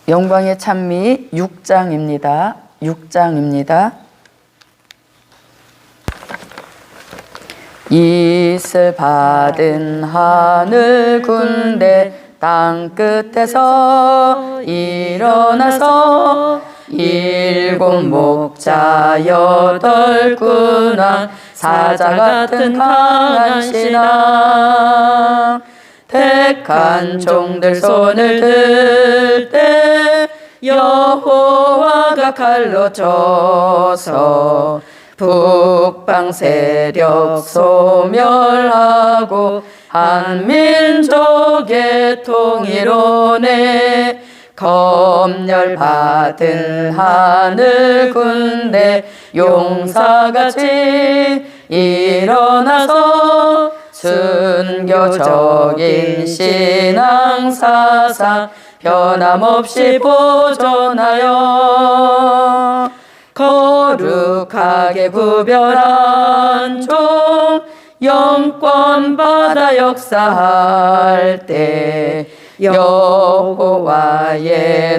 영광의 찬미 6장입니다. 6장입니다. 이슬 받은 하늘 군대 땅 끝에서 일어나서 일곱 목자 여덟 군왕 사자 같은 강한 신앙 택한 종들 손을 들 때 여호와가 칼로 쳐서 북방 세력 소멸하고 한 민족의 통일원에 검열 받은 하늘 군대 용사같이 일어나서 순교적인 신앙 사상 변함없이 보존하여 거룩하게 구별한 종 영권 받아 역사할 때 여호와의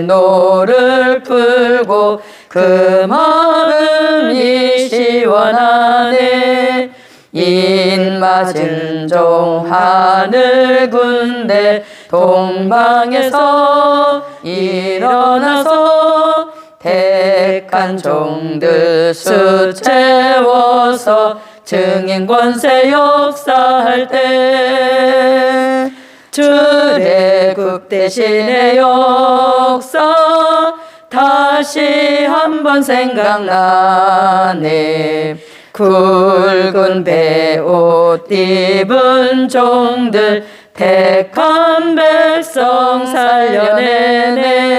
노를 풀고 그 마음이 시원하네. 인맞은 종 하늘 군대 동방에서 일어나서 택한 종들 수 채워서 증인 권세 역사할 때 출애굽 대신의 역사 다시 한번 생각나네. 굵은 베옷 입은 종들 택한 백성 살려내네.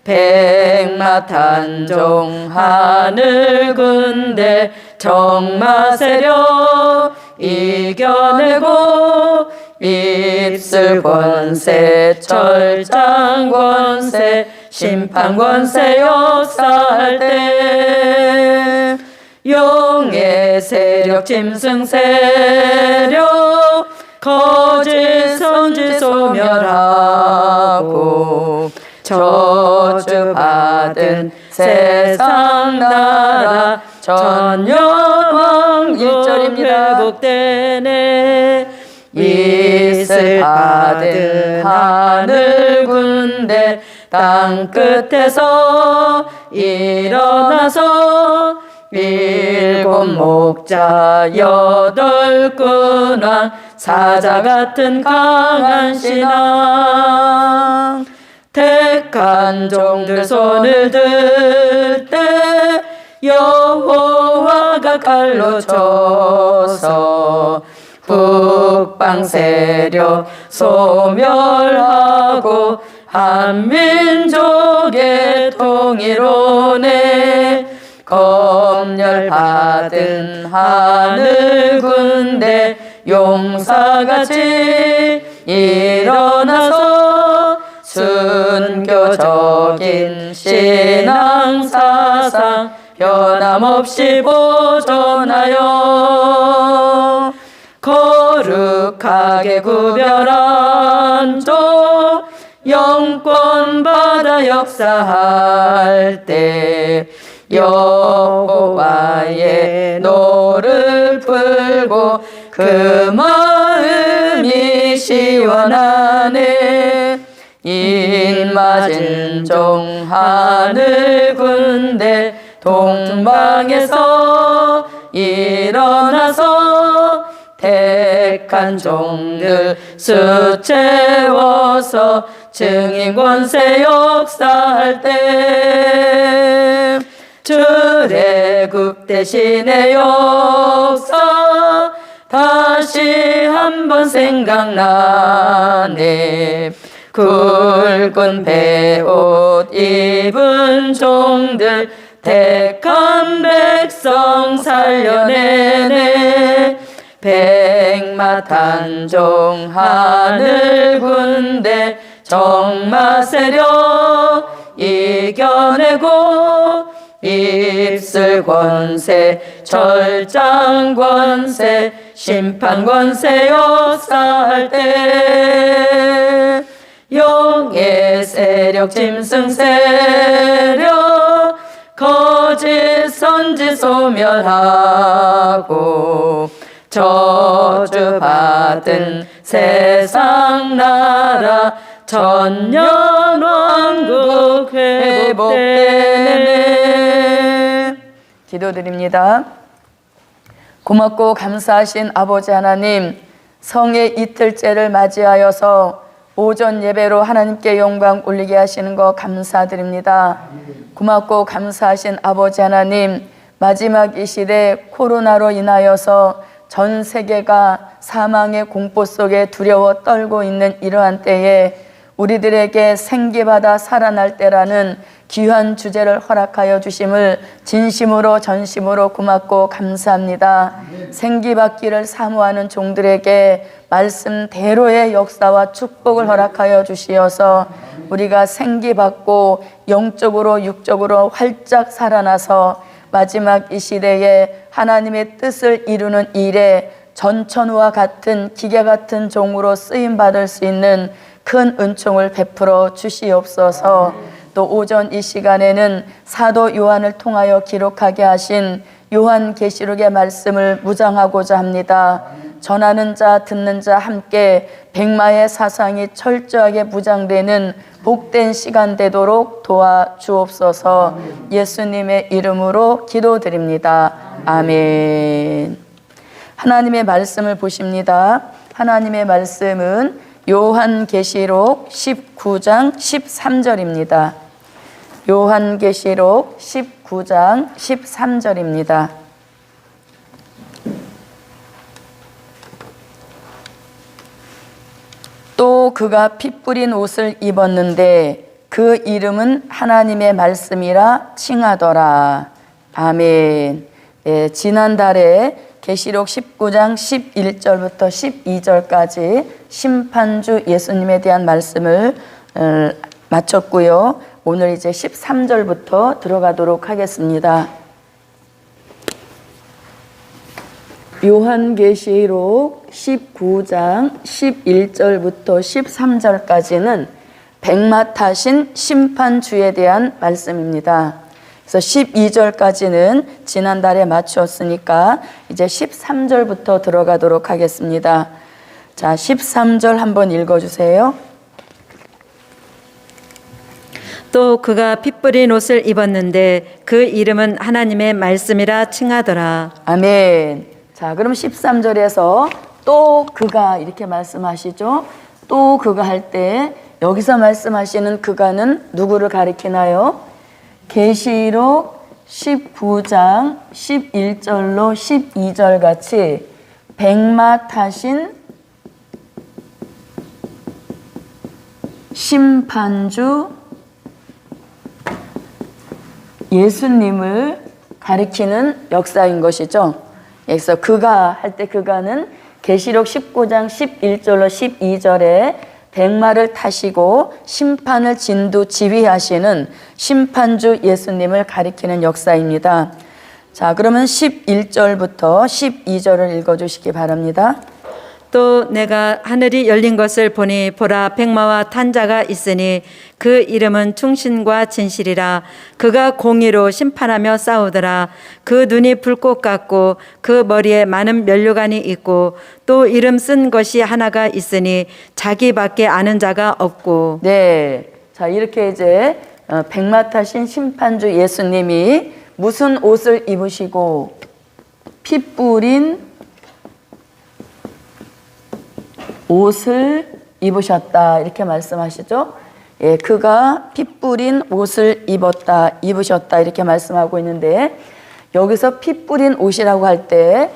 백마탄 종 하늘 군대 적마 세력 이겨내고 입술 권세 철장 권세 심판 권세 역사할 때 용의 세력 짐승 세력 거짓 선지 소멸하고 저주받은 세상 나라 전여왕 1절입니다. 회복되네. 이슬 받은 하늘 군대 땅 끝에서 일어나서 일곱 목자 여덟 군왕 사자 같은 강한 신앙 택한 종들 손을 들 때 여호와가 칼로 쳐서 북방 세력 소멸하고 한 민족의 통일원에 검열 받은 하늘 군대 용사같이 일어나서 순교적인 신앙 사상 변함없이 보존하여 거룩하게 구별한 종 영권 받아 역사할 때 여호와의 노를 풀고 그 마음이 시원하네. 인맞은 종 하늘 군대 동방에서 일어나서 택한 종들 수 채워서 증인 권세 역사할 때 출애굽 대신의 역사 다시 한번 생각나네. 굵은 베옷 입은 종들 택한 백성 살려내네. 백마탄 종 하늘 군대 적마 세력 이겨내고 입술 권세 철장 권세 심판 권세 역사할 때 용의 세력 짐승 세력 거짓 선지 소멸하고 저주받은 세상 나라 천년 왕국 회복되네. 기도드립니다. 고맙고 감사하신 아버지 하나님, 성의 이틀째를 맞이하여서 오전 예배로 하나님께 영광 올리게 하시는 거 감사드립니다. 고맙고 감사하신 아버지 하나님, 마지막 이 시대 코로나로 인하여서 전 세계가 사망의 공포 속에 두려워 떨고 있는 이러한 때에 우리들에게 생기받아 살아날 때라는 귀한 주제를 허락하여 주심을 진심으로 전심으로 고맙고 감사합니다. 생기받기를 사모하는 종들에게 말씀대로의 역사와 축복을 허락하여 주시어서 우리가 생기받고 영적으로 육적으로 활짝 살아나서 마지막 이 시대에 하나님의 뜻을 이루는 일에 전천후와 같은 기계 같은 종으로 쓰임받을 수 있는 큰 은총을 베풀어 주시옵소서. 또 오전 이 시간에는 사도 요한을 통하여 기록하게 하신 요한계시록의 말씀을 묵상하고자 합니다. 전하는 자 듣는 자 함께 백마의 사상이 철저하게 무장되는 복된 시간 되도록 도와주옵소서. 예수님의 이름으로 기도드립니다. 아멘. 하나님의 말씀을 보십니다. 하나님의 말씀은 요한계시록 19장 13절입니다. 요한계시록 19장 13절입니다. 또 그가 피 뿌린 옷을 입었는데 그 이름은 하나님의 말씀이라 칭하더라. 아멘. 예, 지난달에 계시록 19장 11절부터 12절까지 심판주 예수님에 대한 말씀을 마쳤고요. 오늘 이제 13절부터 들어가도록 하겠습니다. 요한계시록 19장 11절부터 13절까지는 백마 타신 심판주에 대한 말씀입니다. 그래서 12절까지는 지난달에 마쳤으니까 이제 13절부터 들어가도록 하겠습니다. 자, 13절 한번 읽어주세요. 또 그가 피 뿌린 옷을 입었는데 그 이름은 하나님의 말씀이라 칭하더라. 아멘. 자, 그럼 13절에서 또 그가 이렇게 말씀하시죠. 또 그가 할 때 여기서 말씀하시는 그가는 누구를 가리키나요? 계시록 19장 11절로 12절 같이 백마 타신 심판주 예수님을 가리키는 역사인 것이죠. 그래서 그가 할 때 그가는 계시록 19장 11절로 12절에 백마를 타시고 심판을 진두 지휘하시는 심판주 예수님을 가리키는 역사입니다. 자, 그러면 11절부터 12절을 읽어주시기 바랍니다. 또 내가 하늘이 열린 것을 보니 보라 백마와 탄 자가 있으니 그 이름은 충신과 진실이라. 그가 공의로 심판하며 싸우더라. 그 눈이 불꽃 같고 그 머리에 많은 면류관이 있고 또 이름 쓴 것이 하나가 있으니 자기밖에 아는 자가 없고. 네, 자 이렇게 이제 백마 타신 심판주 예수님이 무슨 옷을 입으시고 피 뿌린 옷을 입으셨다 이렇게 말씀하시죠. 예, 그가 피 뿌린 옷을 입으셨다 이렇게 말씀하고 있는데 여기서 피 뿌린 옷이라고 할 때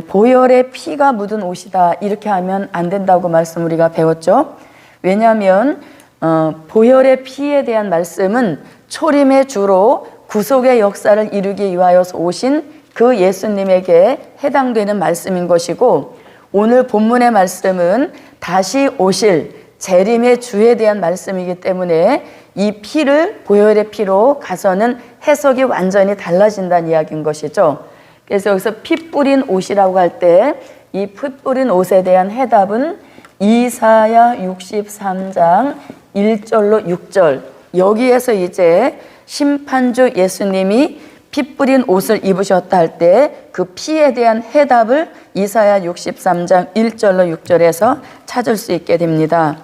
보혈의 피가 묻은 옷이다 이렇게 하면 안 된다고 말씀 우리가 배웠죠. 왜냐하면 보혈의 피에 대한 말씀은 초림의 주로 구속의 역사를 이루기 위하여서 오신 그 예수님에게 해당되는 말씀인 것이고 오늘 본문의 말씀은 다시 오실 재림의 주에 대한 말씀이기 때문에 이 피를 보혈의 피로 가서는 해석이 완전히 달라진다는 이야기인 것이죠. 그래서 여기서 피 뿌린 옷이라고 할 때 이 피 뿌린 옷에 대한 해답은 이사야 63장 1절로 6절 여기에서 이제 심판주 예수님이 피 뿌린 옷을 입으셨다 할 때 그 피에 대한 해답을 이사야 63장 1절로 6절에서 찾을 수 있게 됩니다.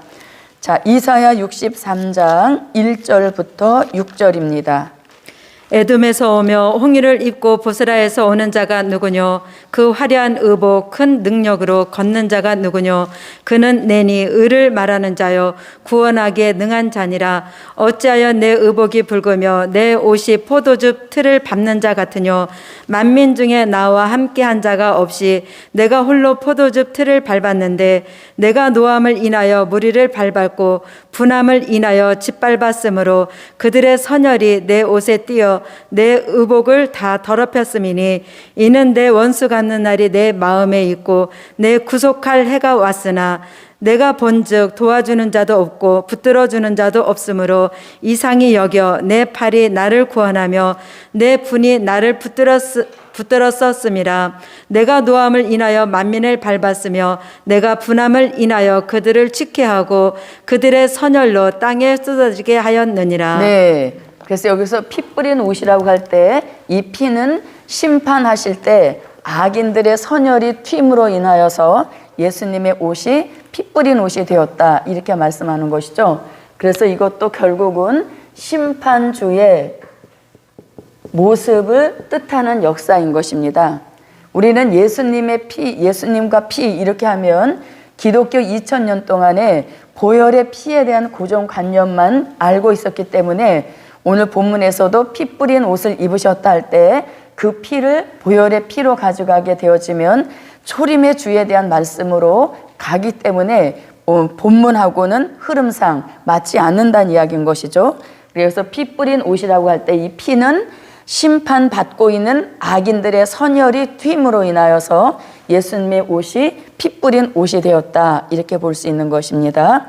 자, 이사야 63장 1절부터 6절입니다. 에돔에서 오며 홍의를 입고 보스라에서 오는 자가 누구뇨? 그 화려한 의복 큰 능력으로 걷는 자가 누구뇨? 그는 내니 의를 말하는 자요 구원하기에 능한 자니라. 어찌하여 내 의복이 붉으며 내 옷이 포도즙 틀을 밟는 자 같으뇨? 만민 중에 나와 함께한 자가 없이 내가 홀로 포도즙 틀을 밟았는데 내가 노함을 인하여 무리를 밟았고 분함을 인하여 짓밟았으므로 그들의 선열이 내 옷에 띄어 내 의복을 다 더럽혔음이니 이는 내 원수 같는 날이 내 마음에 있고 내 구속할 해가 왔으나 내가 본즉 도와주는 자도 없고 붙들어주는 자도 없으므로 이상히 여겨 내 팔이 나를 구원하며 내 분이 나를 붙들었었음이라. 내가 노함을 인하여 만민을 밟았으며 내가 분함을 인하여 그들을 취케하고 그들의 선열로 땅에 쏟아지게 하였느니라. 네. 그래서 여기서 피 뿌린 옷이라고 할 때 이 피는 심판하실 때 악인들의 선열이 휄으로 인하여서 예수님의 옷이 피 뿌린 옷이 되었다 이렇게 말씀하는 것이죠. 그래서 이것도 결국은 심판주의 모습을 뜻하는 역사인 것입니다. 우리는 예수님의 피, 예수님과 피 이렇게 하면 기독교 2000년 동안에 보혈의 피에 대한 고정관념만 알고 있었기 때문에 오늘 본문에서도 피 뿌린 옷을 입으셨다 할 때 그 피를 보혈의 피로 가져가게 되어지면 초림의 주에 대한 말씀으로 가기 때문에 본문하고는 흐름상 맞지 않는다는 이야기인 것이죠. 그래서 피 뿌린 옷이라고 할 때 이 피는 심판받고 있는 악인들의 선열이 휄으로 인하여서 예수님의 옷이 피 뿌린 옷이 되었다 이렇게 볼 수 있는 것입니다.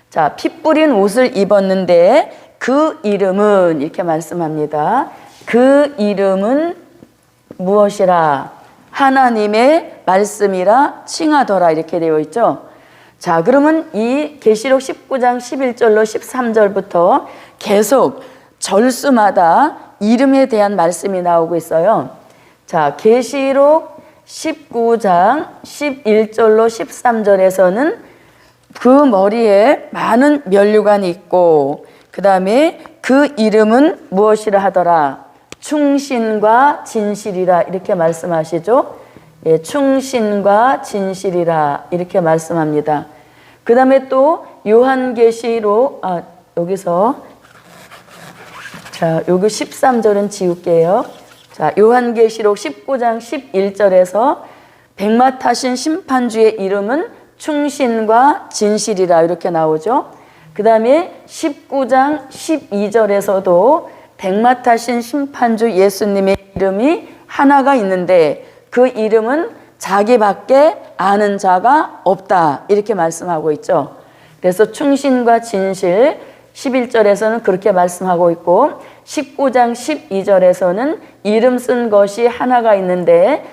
자, 피 뿌린 옷을 입었는데 그 이름은 이렇게 말씀합니다. 그 이름은 무엇이라? 하나님의 말씀이라 칭하더라 이렇게 되어 있죠. 자, 그러면 이 계시록 19장 11절로 13절부터 계속 절수마다 이름에 대한 말씀이 나오고 있어요. 자, 계시록 19장 11절로 13절에서는 그 머리에 많은 면류관이 있고 그 다음에 그 이름은 무엇이라 하더라? 충신과 진실이라 이렇게 말씀하시죠. 예, 충신과 진실이라 이렇게 말씀합니다. 그 다음에 또 요한계시록 여기서 자, 여기 13절은 지울게요. 자, 요한계시록 19장 11절에서 백마 타신 심판주의 이름은 충신과 진실이라 이렇게 나오죠. 그 다음에 19장 12절에서도 백마 타신 심판주 예수님의 이름이 하나가 있는데 그 이름은 자기밖에 아는 자가 없다 이렇게 말씀하고 있죠. 그래서 충신과 진실 11절에서는 그렇게 말씀하고 있고 19장 12절에서는 이름 쓴 것이 하나가 있는데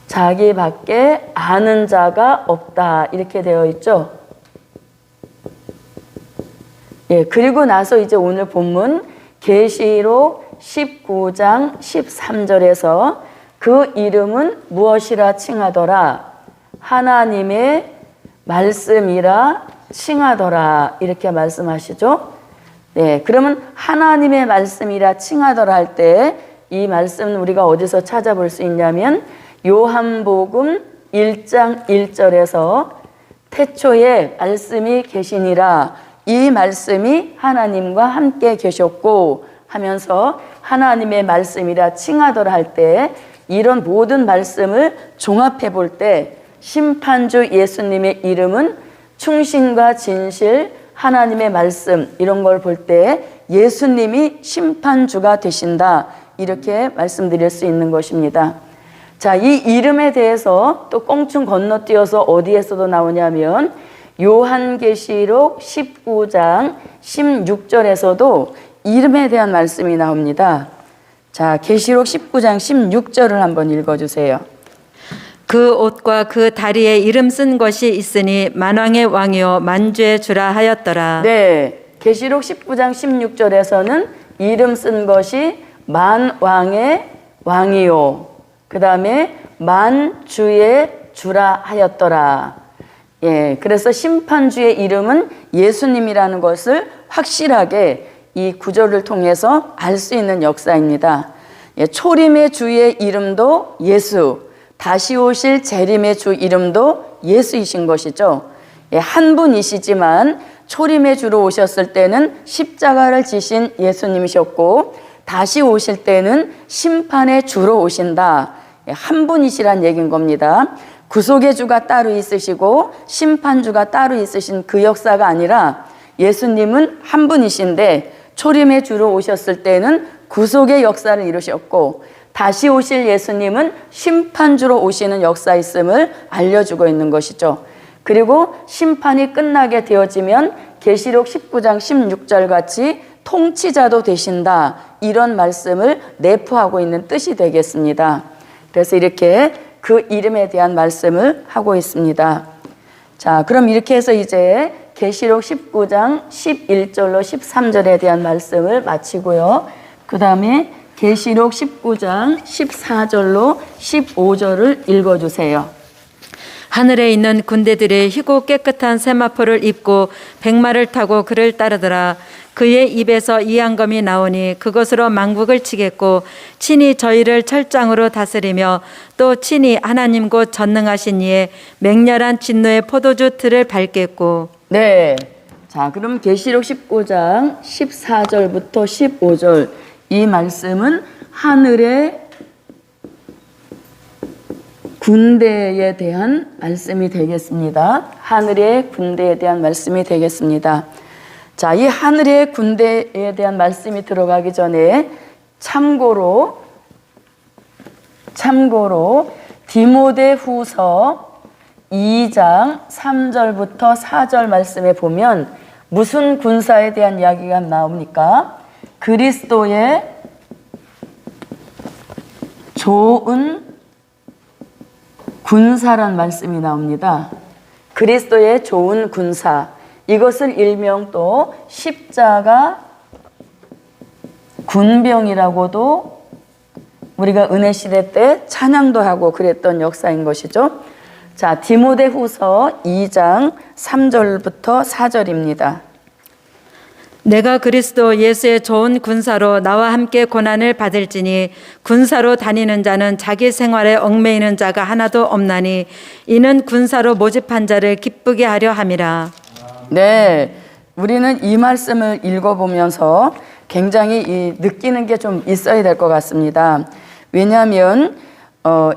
자기밖에 아는 자가 없다 이렇게 되어 있죠. 예, 그리고 나서 이제 오늘 본문 계시록 19장 13절에서 그 이름은 무엇이라 칭하더라? 하나님의 말씀이라 칭하더라 이렇게 말씀하시죠. 네, 그러면 하나님의 말씀이라 칭하더라 할 때 이 말씀은 우리가 어디서 찾아볼 수 있냐면 요한복음 1장 1절에서 태초에 말씀이 계시니라 이 말씀이 하나님과 함께 계셨고 하면서 하나님의 말씀이라 칭하더라 할 때 이런 모든 말씀을 종합해 볼 때 심판주 예수님의 이름은 충신과 진실, 하나님의 말씀 이런 걸 볼 때 예수님이 심판주가 되신다 이렇게 말씀드릴 수 있는 것입니다. 자, 이 이름에 대해서 또 껑충 건너뛰어서 어디에서도 나오냐면 요한계시록 19장 16절에서도 이름에 대한 말씀이 나옵니다. 자, 계시록 19장 16절을 한번 읽어주세요. 그 옷과 그 다리에 이름 쓴 것이 있으니 만왕의 왕이요 만주의 주라 하였더라. 네, 계시록 19장 16절에서는 이름 쓴 것이 만왕의 왕이요, 그 다음에 만주의 주라 하였더라. 예, 그래서 심판주의 이름은 예수님이라는 것을 확실하게 이 구절을 통해서 알 수 있는 역사입니다. 예, 초림의 주의 이름도 예수, 다시 오실 재림의 주 이름도 예수이신 것이죠. 예, 한 분이시지만 초림의 주로 오셨을 때는 십자가를 지신 예수님이셨고, 다시 오실 때는 심판의 주로 오신다. 예, 한 분이시란 얘기인 겁니다. 구속의 주가 따로 있으시고 심판주가 따로 있으신 그 역사가 아니라, 예수님은 한 분이신데 초림의 주로 오셨을 때는 구속의 역사를 이루셨고, 다시 오실 예수님은 심판주로 오시는 역사있음을 알려주고 있는 것이죠. 그리고 심판이 끝나게 되어지면 계시록 19장 16절 같이 통치자도 되신다, 이런 말씀을 내포하고 있는 뜻이 되겠습니다. 그래서 이렇게 그 이름에 대한 말씀을 하고 있습니다. 자, 그럼 이렇게 해서 이제 계시록 19장 11절로 13절에 대한 말씀을 마치고요. 그 다음에 계시록 19장 14절로 15절을 읽어주세요. 하늘에 있는 군대들이 희고 깨끗한 세마포를 입고 백마를 타고 그를 따르더라. 그의 입에서 이 앙금이 나오니 그것으로 만국을 치겠고, 친히 저희를 철장으로 다스리며 또 친히 하나님 곧 전능하신 이의 맹렬한 진노의 포도주 틀을 밟겠고. 네, 자, 그럼 계시록 19장 14절부터 15절, 이 말씀은 하늘의 군대에 대한 말씀이 되겠습니다. 하늘의 군대에 대한 말씀이 되겠습니다. 자, 이 하늘의 군대에 대한 말씀이 들어가기 전에 참고로 디모데후서 2장 3절부터 4절 말씀에 보면 무슨 군사에 대한 이야기가 나옵니까? 그리스도의 좋은 군사란 말씀이 나옵니다. 그리스도의 좋은 군사, 이것을 일명 또 십자가 군병이라고도 우리가 은혜시대 때 찬양도 하고 그랬던 역사인 것이죠. 자, 디모데후서 2장 3절부터 4절입니다. 내가 그리스도 예수의 좋은 군사로 나와 함께 고난을 받을지니 군사로 다니는 자는 자기 생활에 얽매이는 자가 하나도 없나니 이는 군사로 모집한 자를 기쁘게 하려 함이라. 네, 우리는 이 말씀을 읽어보면서 굉장히 느끼는 게 좀 있어야 될 것 같습니다. 왜냐하면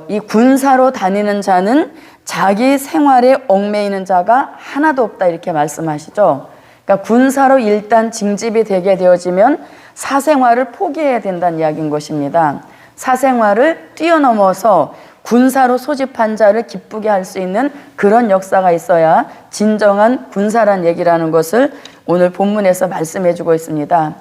이 군사로 다니는 자는 자기 생활에 얽매이는 자가 하나도 없다, 이렇게 말씀하시죠. 그러니까 군사로 일단 징집이 되게 되어지면 사생활을 포기해야 된다는 이야기인 것입니다. 사생활을 뛰어넘어서 군사로 소집한 자를 기쁘게 할 수 있는 그런 역사가 있어야 진정한 군사란 얘기라는 것을 오늘 본문에서 말씀해 주고 있습니다.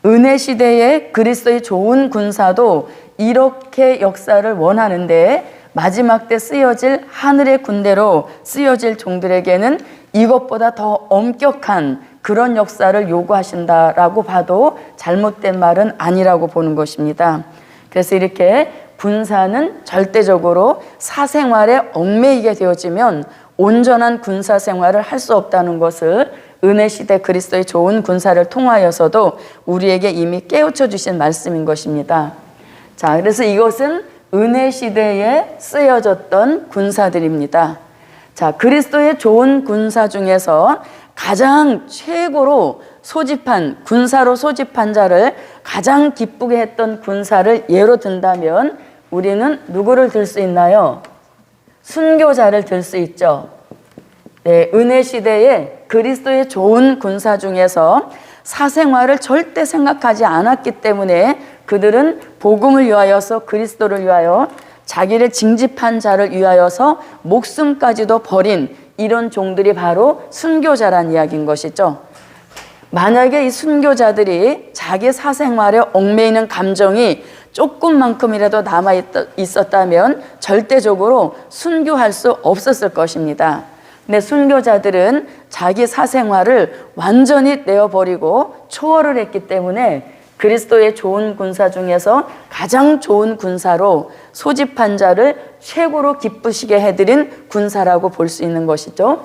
은혜 시대에 그리스도의 좋은 군사도 이렇게 역사를 원하는데, 마지막 때 쓰여질 하늘의 군대로 쓰여질 종들에게는 이것보다 더 엄격한 그런 역사를 요구하신다라고 봐도 잘못된 말은 아니라고 보는 것입니다. 그래서 이렇게 군사는 절대적으로 사생활에 얽매이게 되어지면 온전한 군사 생활을 할 수 없다는 것을 은혜시대 그리스도의 좋은 군사를 통하여서도 우리에게 이미 깨우쳐 주신 말씀인 것입니다. 자, 그래서 이것은 은혜시대에 쓰여졌던 군사들입니다. 자, 그리스도의 좋은 군사 중에서 가장 최고로 소집한, 군사로 소집한 자를 가장 기쁘게 했던 군사를 예로 든다면 우리는 누구를 들 수 있나요? 순교자를 들 수 있죠. 네, 은혜 시대에 그리스도의 좋은 군사 중에서 사생활을 절대 생각하지 않았기 때문에 그들은 복음을 위하여서, 그리스도를 위하여, 자기를 징집한 자를 위하여서 목숨까지도 버린 이런 종들이 바로 순교자란 이야기인 것이죠. 만약에 이 순교자들이 자기 사생활에 얽매이는 감정이 조금만큼이라도 남아 있었다면 절대적으로 순교할 수 없었을 것입니다. 근데 순교자들은 자기 사생활을 완전히 내어버리고 초월을 했기 때문에 그리스도의 좋은 군사 중에서 가장 좋은 군사로 소집한 자를 최고로 기쁘시게 해드린 군사라고 볼 수 있는 것이죠.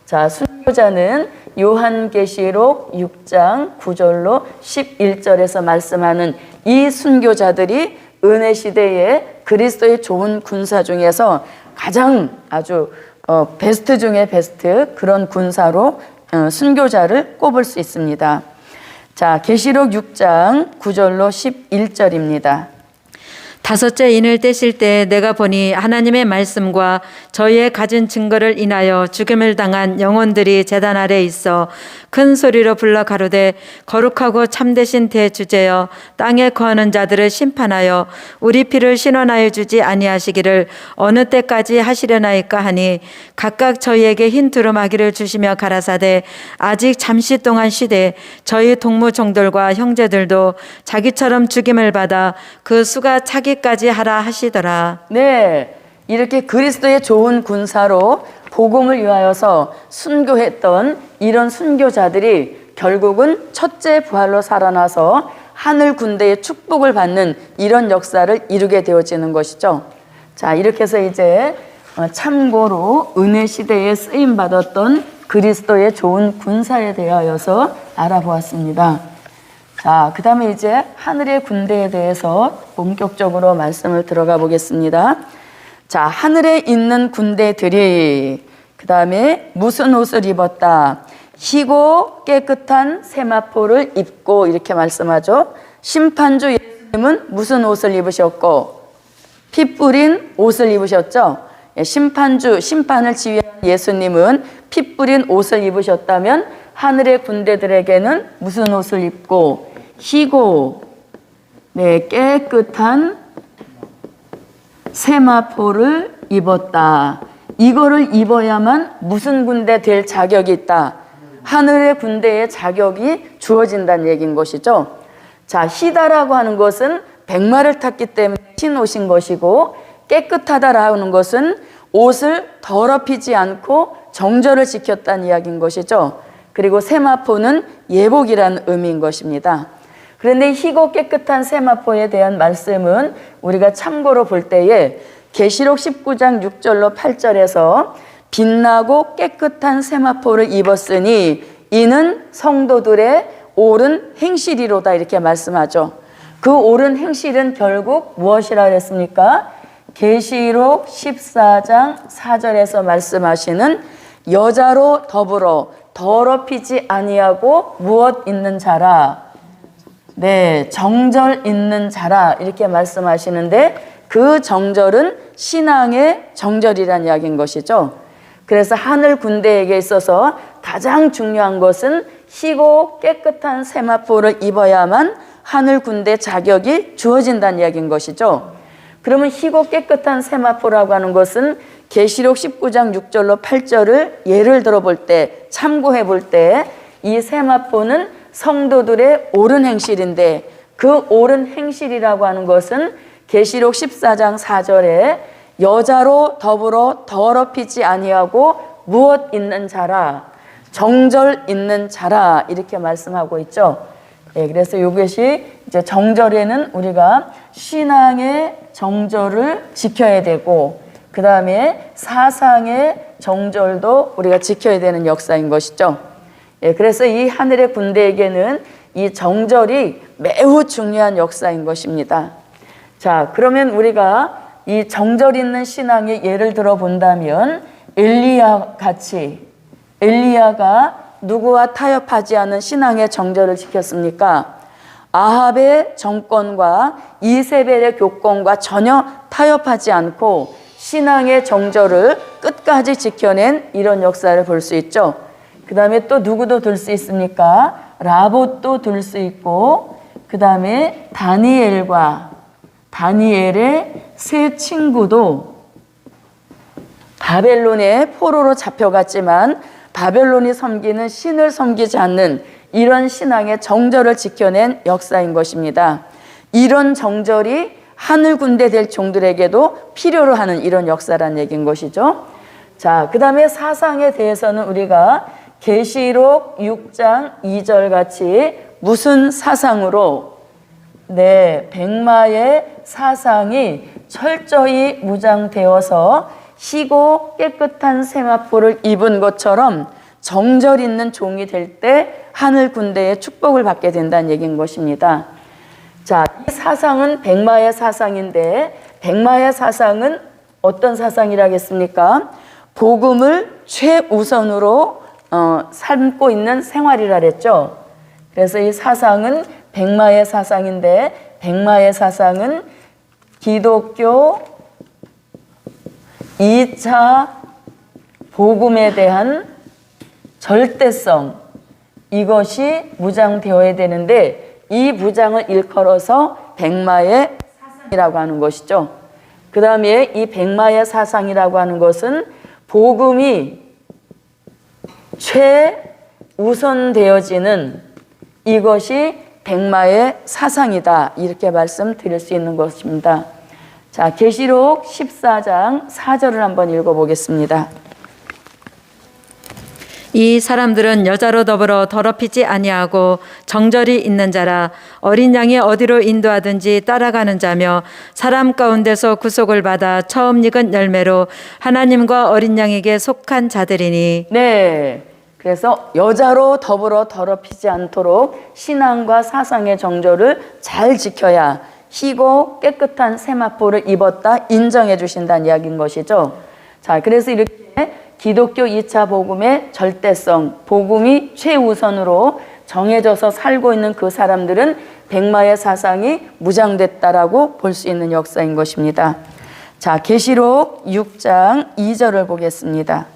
자, 순교자는 요한계시록 6장 9절로 11절에서 말씀하는 이 순교자들이 은혜 시대에 그리스도의 좋은 군사 중에서 가장 아주 베스트 중에 베스트 그런 군사로 순교자를 꼽을 수 있습니다. 자, 계시록 6장 9절로 11절입니다. 다섯째 인을 떼실 때 내가 보니 하나님의 말씀과 저희의 가진 증거를 인하여 죽임을 당한 영혼들이 제단 아래 있어 큰 소리로 불러 가로되 거룩하고 참되신 대주제여 땅에 거하는 자들을 심판하여 우리 피를 신원하여 주지 아니하시기를 어느 때까지 하시려나이까 하니 각각 저희에게 흰 두루마기를 주시며 가라사대 아직 잠시 동안 쉬되 저희 동무종들과 형제들도 자기처럼 죽임을 받아 그 수가 차기까지 하라 하시더라. 네, 이렇게 그리스도의 좋은 군사로 복음을 위하여서 순교했던 이런 순교자들이 결국은 첫째 부활로 살아나서 하늘 군대의 축복을 받는 이런 역사를 이루게 되어지는 것이죠. 자, 이렇게 해서 이제 참고로 은혜 시대에 쓰임 받았던 그리스도의 좋은 군사에 대하여서 알아보았습니다. 자, 그 다음에 이제 하늘의 군대에 대해서 본격적으로 말씀을 들어가 보겠습니다. 자, 하늘에 있는 군대들이 그 다음에 무슨 옷을 입었다? 희고 깨끗한 세마포를 입고 이렇게 말씀하죠. 심판주 예수님은 무슨 옷을 입으셨고 피 뿌린 옷을 입으셨죠. 심판주, 심판을 지휘한 예수님은 피 뿌린 옷을 입으셨다면 하늘의 군대들에게는 무슨 옷을 입고 희고 깨끗한 세마포를 입었다. 이거를 입어야만 무슨 군대 될 자격이 있다. 하늘의 군대의 자격이 주어진다는 얘기인 것이죠. 자, 희다라고 하는 것은 백마를 탔기 때문에 흰 옷인 것이고 깨끗하다라는 것은 옷을 더럽히지 않고 정절을 지켰다는 이야기인 것이죠. 그리고 세마포는 예복이라는 의미인 것입니다. 그런데 희고 깨끗한 세마포에 대한 말씀은 우리가 참고로 볼 때에 계시록 19장 6절로 8절에서 빛나고 깨끗한 세마포를 입었으니 이는 성도들의 옳은 행실이로다 이렇게 말씀하죠. 그 옳은 행실은 결국 무엇이라 그랬습니까? 계시록 14장 4절에서 말씀하시는 여자로 더불어 더럽히지 아니하고 무엇 있는 자라. 네, 정절 있는 자라 이렇게 말씀하시는데 그 정절은 신앙의 정절이라는 이야기인 것이죠. 그래서 하늘 군대에게 있어서 가장 중요한 것은 희고 깨끗한 세마포를 입어야만 하늘 군대 자격이 주어진다는 이야기인 것이죠. 그러면 희고 깨끗한 세마포라고 하는 것은 계시록 19장 6절로 8절을 예를 들어 볼 때, 참고해 볼 때 이 세마포는 성도들의 옳은 행실인데 그 옳은 행실이라고 하는 것은 계시록 14장 4절에 여자로 더불어 더럽히지 아니하고 무엇 있는 자라, 정절 있는 자라 이렇게 말씀하고 있죠. 네, 그래서 이것이 이제 정절에는 우리가 신앙의 정절을 지켜야 되고 그 다음에 사상의 정절도 우리가 지켜야 되는 역사인 것이죠. 예, 그래서 이 하늘의 군대에게는 이 정절이 매우 중요한 역사인 것입니다. 자, 그러면 우리가 이 정절 있는 신앙의 예를 들어 본다면 엘리야 같이 엘리야가 누구와 타협하지 않은 신앙의 정절을 지켰습니까? 아합의 정권과 이세벨의 교권과 전혀 타협하지 않고 신앙의 정절을 끝까지 지켜낸 이런 역사를 볼 수 있죠. 그 다음에 또 누구도 들 수 있습니까? 라봇도 들 수 있고 그 다음에 다니엘의 세 친구도 바벨론의 포로로 잡혀갔지만 바벨론이 섬기는 신을 섬기지 않는 이런 신앙의 정절을 지켜낸 역사인 것입니다. 이런 정절이 하늘 군대 될 종들에게도 필요로 하는 이런 역사란 얘기인 것이죠. 자, 그 다음에 사상에 대해서는 우리가 계시록 6장 2절 같이 무슨 사상으로 백마의 사상이 철저히 무장되어서 희고 깨끗한 세마포를 입은 것처럼 정절 있는 종이 될 때 하늘 군대의 축복을 받게 된다는 얘기인 것입니다. 자, 이 사상은 백마의 사상인데 백마의 사상은 어떤 사상이라겠습니까? 복음을 최우선으로 삼고 있는 생활이라 그랬죠. 그래서 이 사상은 백마의 사상인데 백마의 사상은 기독교 2차 복음에 대한 절대성, 이것이 무장되어야 되는데 이 무장을 일컬어서 백마의 사상이라고 하는 것이죠. 그 다음에 이 백마의 사상이라고 하는 것은 복음이 최우선되어지는 이것이 백마의 사상이다, 이렇게 말씀드릴 수 있는 것입니다. 자, 계시록 14장 4절을 한번 읽어보겠습니다. 이 사람들은 여자로 더불어 더럽히지 아니하고 정절이 있는 자라 어린 양이 어디로 인도하든지 따라가는 자며 사람 가운데서 구속을 받아 처음 익은 열매로 하나님과 어린 양에게 속한 자들이니. 네, 그래서 여자로 더불어 더럽히지 않도록 신앙과 사상의 정절을 잘 지켜야 희고 깨끗한 세마포를 입었다 인정해 주신다는 이야기인 것이죠. 자, 그래서 이렇게 기독교 2차 복음의 절대성, 복음이 최우선으로 정해져서 살고 있는 그 사람들은 백마의 사상이 무장됐다라고 볼 수 있는 역사인 것입니다. 자, 계시록 6장 2절을 보겠습니다.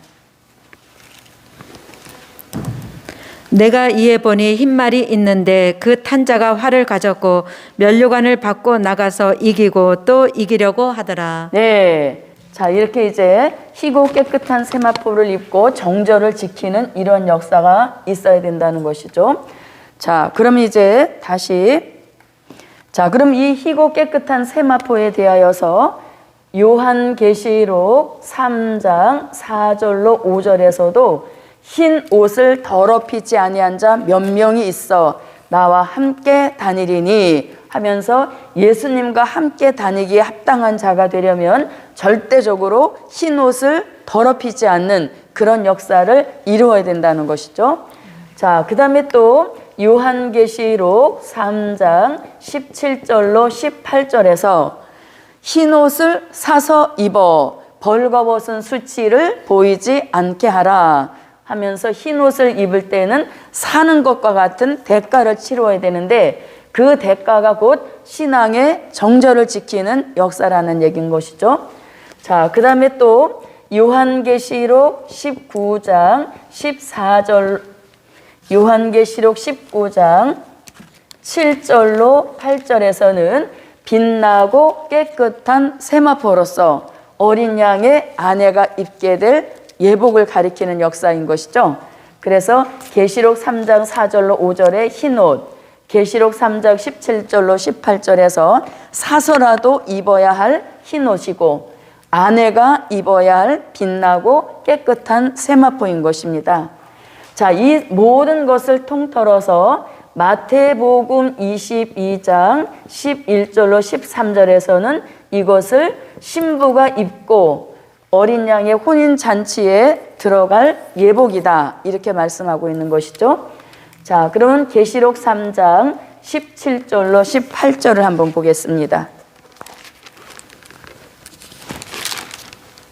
내가 이에 보니 흰말이 있는데 그 탄자가 활을 가졌고 면류관을 받고 나가서 이기고 또 이기려고 하더라. 네. 자, 이렇게 이제 희고 깨끗한 세마포를 입고 정절을 지키는 이런 역사가 있어야 된다는 것이죠. 자, 그럼 이제 다시, 자, 그럼 이 희고 깨끗한 세마포에 대하여서 요한계시록 3장 4절로 5절에서도 흰 옷을 더럽히지 아니한 자 몇 명이 있어 나와 함께 다니리니 하면서 예수님과 함께 다니기에 합당한 자가 되려면 절대적으로 흰 옷을 더럽히지 않는 그런 역사를 이루어야 된다는 것이죠. 자, 그 다음에 또 요한계시록 3장 17절로 18절에서 흰 옷을 사서 입어 벌거벗은 수치를 보이지 않게 하라 하면서 흰 옷을 입을 때는 사는 것과 같은 대가를 치러야 되는데 그 대가가 곧 신앙의 정절을 지키는 역사라는 얘기인 것이죠. 자, 그 다음에 또 요한계시록 19장 14절, 요한계시록 19장 7절로 8절에서는 빛나고 깨끗한 세마포로서 어린 양의 아내가 입게 될 예복을 가리키는 역사인 것이죠. 그래서 계시록 3장 4절로 5절에 흰옷, 계시록 3장 17절로 18절에서 사서라도 입어야 할 흰옷이고 아내가 입어야 할 빛나고 깨끗한 세마포인 것입니다. 자, 이 모든 것을 통틀어서 마태복음 22장 11절로 13절에서는 이것을 신부가 입고 어린 양의 혼인잔치에 들어갈 예복이다, 이렇게 말씀하고 있는 것이죠. 자, 그러면 계시록 3장 17절로 18절을 한번 보겠습니다.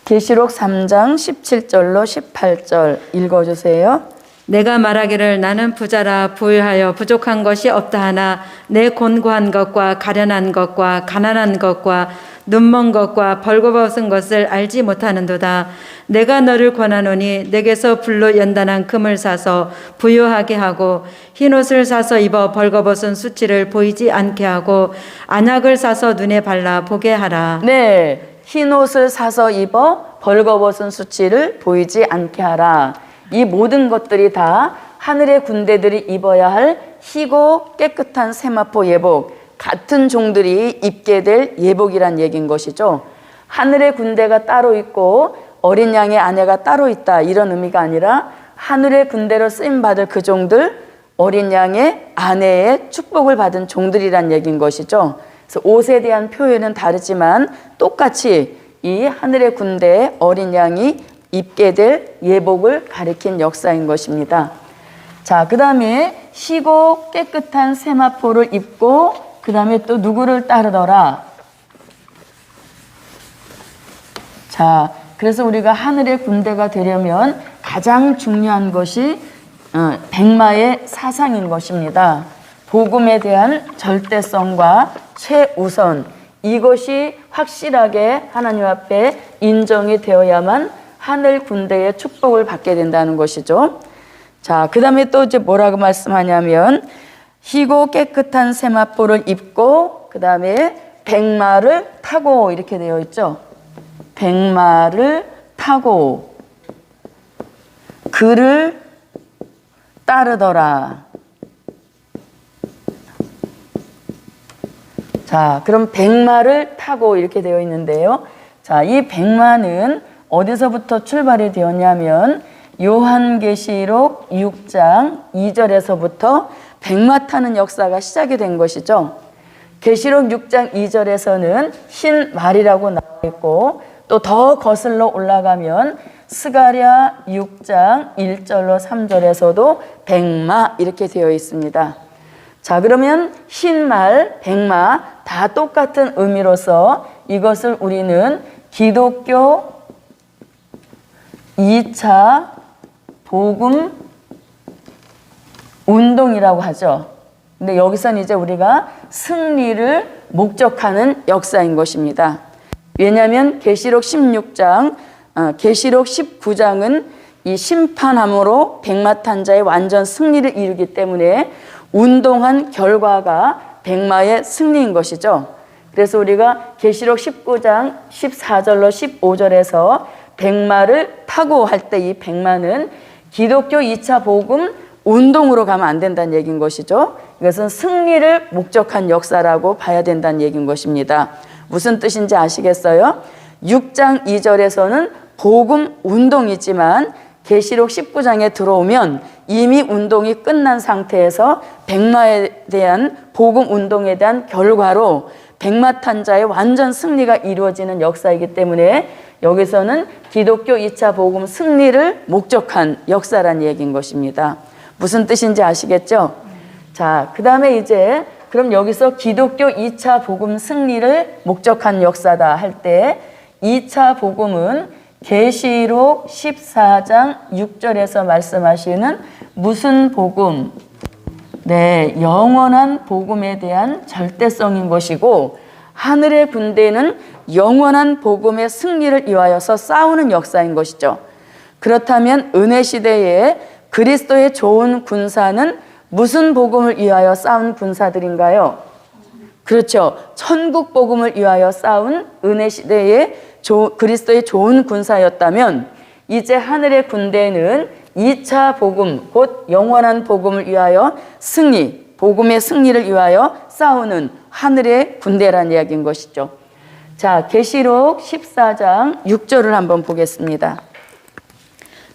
계시록 3장 17절로 18절 읽어주세요. 내가 말하기를 나는 부자라 부유하여 부족한 것이 없다 하나 내 곤고한 것과 가련한 것과 가난한 것과 눈먼 것과 벌거벗은 것을 알지 못하는도다. 내가 너를 권하노니 내게서 불로 연단한 금을 사서 부유하게 하고 흰옷을 사서 입어 벌거벗은 수치를 보이지 않게 하고 안약을 사서 눈에 발라 보게 하라. 네, 흰옷을 사서 입어 벌거벗은 수치를 보이지 않게 하라. 이 모든 것들이 다 하늘의 군대들이 입어야 할 희고 깨끗한 세마포 예복, 같은 종들이 입게 될 예복이란 얘기인 것이죠. 하늘의 군대가 따로 있고 어린 양의 아내가 따로 있다, 이런 의미가 아니라 하늘의 군대로 쓰임받을 그 종들, 어린 양의 아내의 축복을 받은 종들이란 얘기인 것이죠. 그래서 옷에 대한 표현은 다르지만 똑같이 이 하늘의 군대에 어린 양이 입게 될 예복을 가리킨 역사인 것입니다. 자, 그 다음에 희고 깨끗한 세마포를 입고 그 다음에 또 누구를 따르더라. 자, 그래서 우리가 하늘의 군대가 되려면 가장 중요한 것이 백마의 사상인 것입니다. 복음에 대한 절대성과 최우선, 이것이 확실하게 하나님 앞에 인정이 되어야만 하늘 군대의 축복을 받게 된다는 것이죠. 자, 그 다음에 또 이제 뭐라고 말씀하냐면 희고 깨끗한 세마포를 입고 그 다음에 백마를 타고 이렇게 되어 있죠. 백마를 타고 그를 따르더라. 자, 그럼 백마를 타고 이렇게 되어 있는데요. 자, 이 백마는 어디서부터 출발이 되었냐면 요한계시록 6장 2절에서부터 백마 타는 역사가 시작이 된 것이죠. 계시록 6장 2절에서는 흰 말이라고 나와 있고 또 더 거슬러 올라가면 스가랴 6장 1절로 3절에서도 백마 이렇게 되어 있습니다. 자, 그러면 흰말, 백마 다 똑같은 의미로서 이것을 우리는 기독교 2차 복음 운동이라고 하죠. 근데 여기서는 이제 우리가 승리를 목적하는 역사인 것입니다. 왜냐하면 계시록 16장, 계시록 19장은 이 심판함으로 백마 탄 자의 완전 승리를 이루기 때문에 운동한 결과가 백마의 승리인 것이죠. 그래서 우리가 계시록 19장 14절로 15절에서 백마를 타고 할 때 이 백마는 기독교 2차 복음 운동으로 가면 안 된다는 얘기인 것이죠. 이것은 승리를 목적한 역사라고 봐야 된다는 얘기인 것입니다. 무슨 뜻인지 아시겠어요? 6장 2절에서는 복음 운동이지만 계시록 19장에 들어오면 이미 운동이 끝난 상태에서 백마에 대한 복음 운동에 대한 결과로 백마 탄 자의 완전 승리가 이루어지는 역사이기 때문에 여기서는 기독교 2차 복음 승리를 목적한 역사란 얘기인 것입니다. 무슨 뜻인지 아시겠죠? 자, 그 다음에 이제 그럼 여기서 기독교 2차 복음 승리를 목적한 역사다 할 때 2차 복음은 계시록 14장 6절에서 말씀하시는 무슨 복음? 네, 영원한 복음에 대한 절대성인 것이고 하늘의 군대는 영원한 복음의 승리를 위하여서 싸우는 역사인 것이죠. 그렇다면 은혜 시대에 그리스도의 좋은 군사는 무슨 복음을 위하여 싸운 군사들인가요? 그렇죠. 천국 복음을 위하여 싸운 은혜 시대에 그리스도의 좋은 군사였다면 이제 하늘의 군대는 2차 복음, 곧 영원한 복음을 위하여 승리, 복음의 승리를 위하여 싸우는 하늘의 군대라는 이야기인 것이죠. 자, 계시록 14장 6절을 한번 보겠습니다.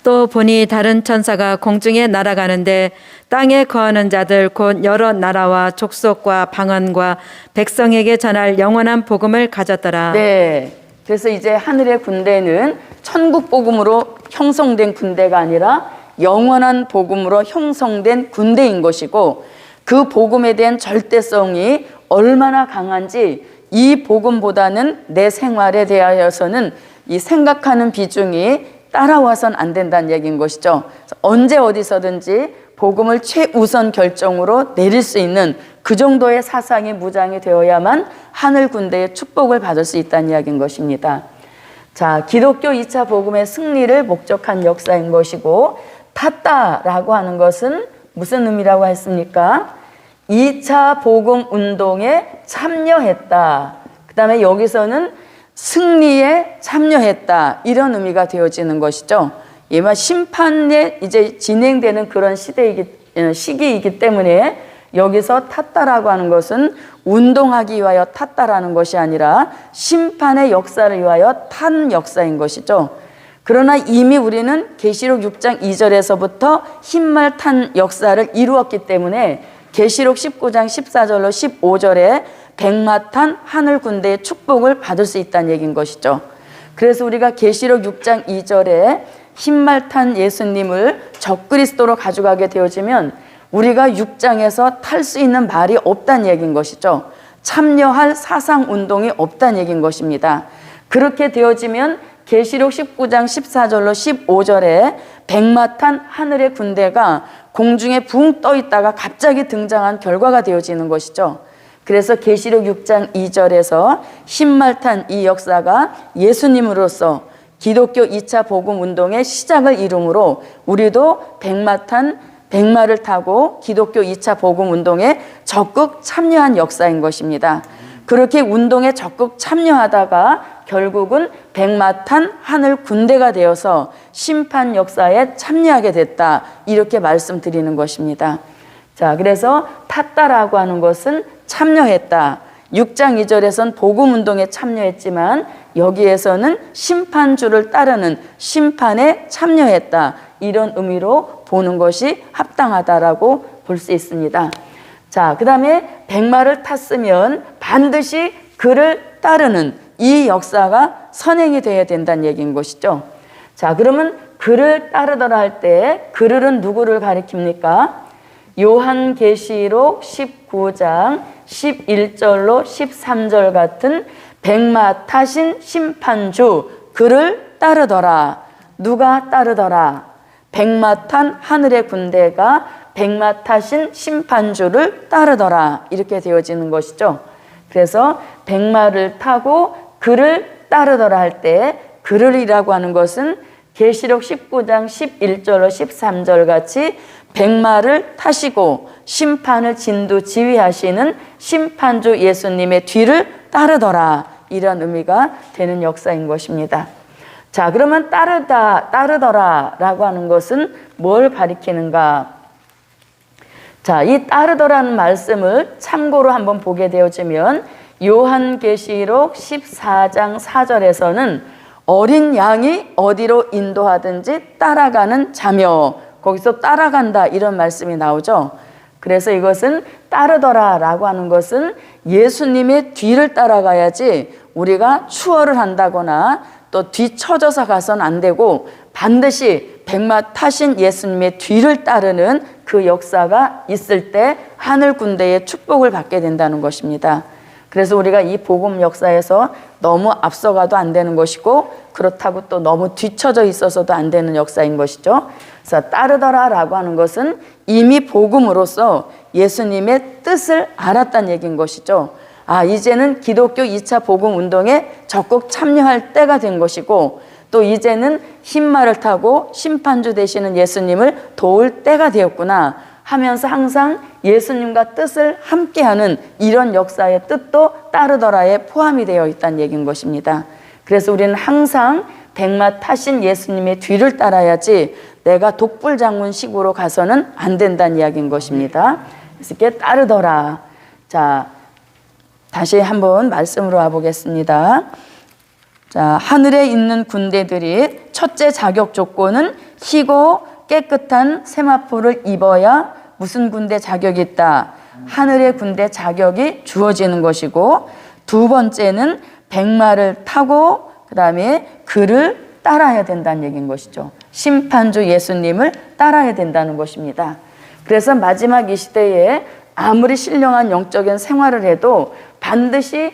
또 보니 다른 천사가 공중에 날아가는데 땅에 거하는 자들 곧 여러 나라와 족속과 방언과 백성에게 전할 영원한 복음을 가졌더라. 네, 그래서 이제 하늘의 군대는 천국 복음으로 형성된 군대가 아니라 영원한 복음으로 형성된 군대인 것이고 그 복음에 대한 절대성이 얼마나 강한지 이 복음보다는 내 생활에 대하여서는 이 생각하는 비중이 따라와선 안 된다는 얘기인 것이죠. 언제 어디서든지 복음을 최우선 결정으로 내릴 수 있는 그 정도의 사상이 무장이 되어야만 하늘 군대의 축복을 받을 수 있다는 이야기인 것입니다. 자, 기독교 2차 복음의 승리를 목적한 역사인 것이고 탔다라고 하는 것은 무슨 의미라고 했습니까? 2차 복음 운동에 참여했다. 그 다음에 여기서는 승리에 참여했다. 이런 의미가 되어지는 것이죠. 이만 심판에 이제 진행되는 그런 시기이기 때문에 여기서 탔다라고 하는 것은 운동하기 위하여 탔다라는 것이 아니라 심판의 역사를 위하여 탄 역사인 것이죠. 그러나 이미 우리는 계시록 6장 2절에서부터 흰말 탄 역사를 이루었기 때문에 계시록 19장 14절로 15절에 백마탄 하늘 군대의 축복을 받을 수 있다는 얘기인 것이죠. 그래서 우리가 계시록 6장 2절에 흰말 탄 예수님을 적그리스도로 가져가게 되어지면 우리가 6장에서 탈 수 있는 말이 없다는 얘기인 것이죠. 참여할 사상운동이 없다는 얘기인 것입니다. 그렇게 되어지면 계시록 19장 14절로 15절에 백마탄 하늘의 군대가 공중에 붕 떠 있다가 갑자기 등장한 결과가 되어지는 것이죠. 그래서 계시록 6장 2절에서 흰말탄 이 역사가 예수님으로서 기독교 2차 복음 운동의 시작을 이루므로 우리도 백마를 타고 기독교 2차 복음 운동에 적극 참여한 역사인 것입니다. 그렇게 운동에 적극 참여하다가 결국은 백마탄 하늘 군대가 되어서 심판 역사에 참여하게 됐다, 이렇게 말씀드리는 것입니다. 자, 그래서 탔다라고 하는 것은 참여했다. 6장 2절에서는 복음 운동에 참여했지만 여기에서는 심판주를 따르는 심판에 참여했다, 이런 의미로 보는 것이 합당하다라고 볼 수 있습니다. 자, 그 다음에 백마를 탔으면 반드시 그를 따르는 이 역사가 선행이 되어야 된다는 얘기인 것이죠. 자, 그러면 그를 따르더라 할 때 그를은 누구를 가리킵니까? 요한계시록 19장 11절로 13절 같은 백마 타신 심판주 그를 따르더라. 누가 따르더라? 백마 탄 하늘의 군대가 백마 타신 심판주를 따르더라, 이렇게 되어지는 것이죠. 그래서 백마를 타고 그를 따르더라 할 때 그를이라고 하는 것은 계시록 19장 11절로 13절 같이 백마를 타시고 심판을 진두지휘하시는 심판주 예수님의 뒤를 따르더라, 이런 의미가 되는 역사인 것입니다. 자, 그러면 따르더라라고 하는 것은 뭘 가리키는가? 자, 이 따르더라는 말씀을 참고로 한번 보게 되어지면 요한계시록 14장 4절에서는 어린 양이 어디로 인도하든지 따라가는 자며, 거기서 따라간다, 이런 말씀이 나오죠. 그래서 이것은 따르더라라고 하는 것은 예수님의 뒤를 따라가야지 우리가 추월을 한다거나 또 뒤처져서 가서는 안 되고 반드시 백마 타신 예수님의 뒤를 따르는 그 역사가 있을 때 하늘 군대의 축복을 받게 된다는 것입니다. 그래서 우리가 이 복음 역사에서 너무 앞서가도 안 되는 것이고 그렇다고 또 너무 뒤처져 있어서도 안 되는 역사인 것이죠. 그래서 따르더라라고 하는 것은 이미 복음으로서 예수님의 뜻을 알았다는 얘기인 것이죠. 아, 이제는 기독교 2차 복음 운동에 적극 참여할 때가 된 것이고 또 이제는 흰말을 타고 심판주 되시는 예수님을 도울 때가 되었구나 하면서 항상 예수님과 뜻을 함께하는 이런 역사의 뜻도 따르더라에 포함이 되어 있다는 얘기인 것입니다. 그래서 우리는 항상 백마 타신 예수님의 뒤를 따라야지 내가 독불장군식으로 가서는 안 된다는 이야기인 것입니다. 그래서 이렇게 따르더라. 자, 다시 한번 말씀으로 와보겠습니다. 자, 하늘에 있는 군대들이 첫째 자격 조건은 희고 깨끗한 세마포를 입어야 무슨 군대 자격이 있다? 하늘의 군대 자격이 주어지는 것이고, 두 번째는 백마를 타고 그 다음에 그를 따라야 된다는 얘기인 것이죠. 심판주 예수님을 따라야 된다는 것입니다. 그래서 마지막 이 시대에 아무리 신령한 영적인 생활을 해도 반드시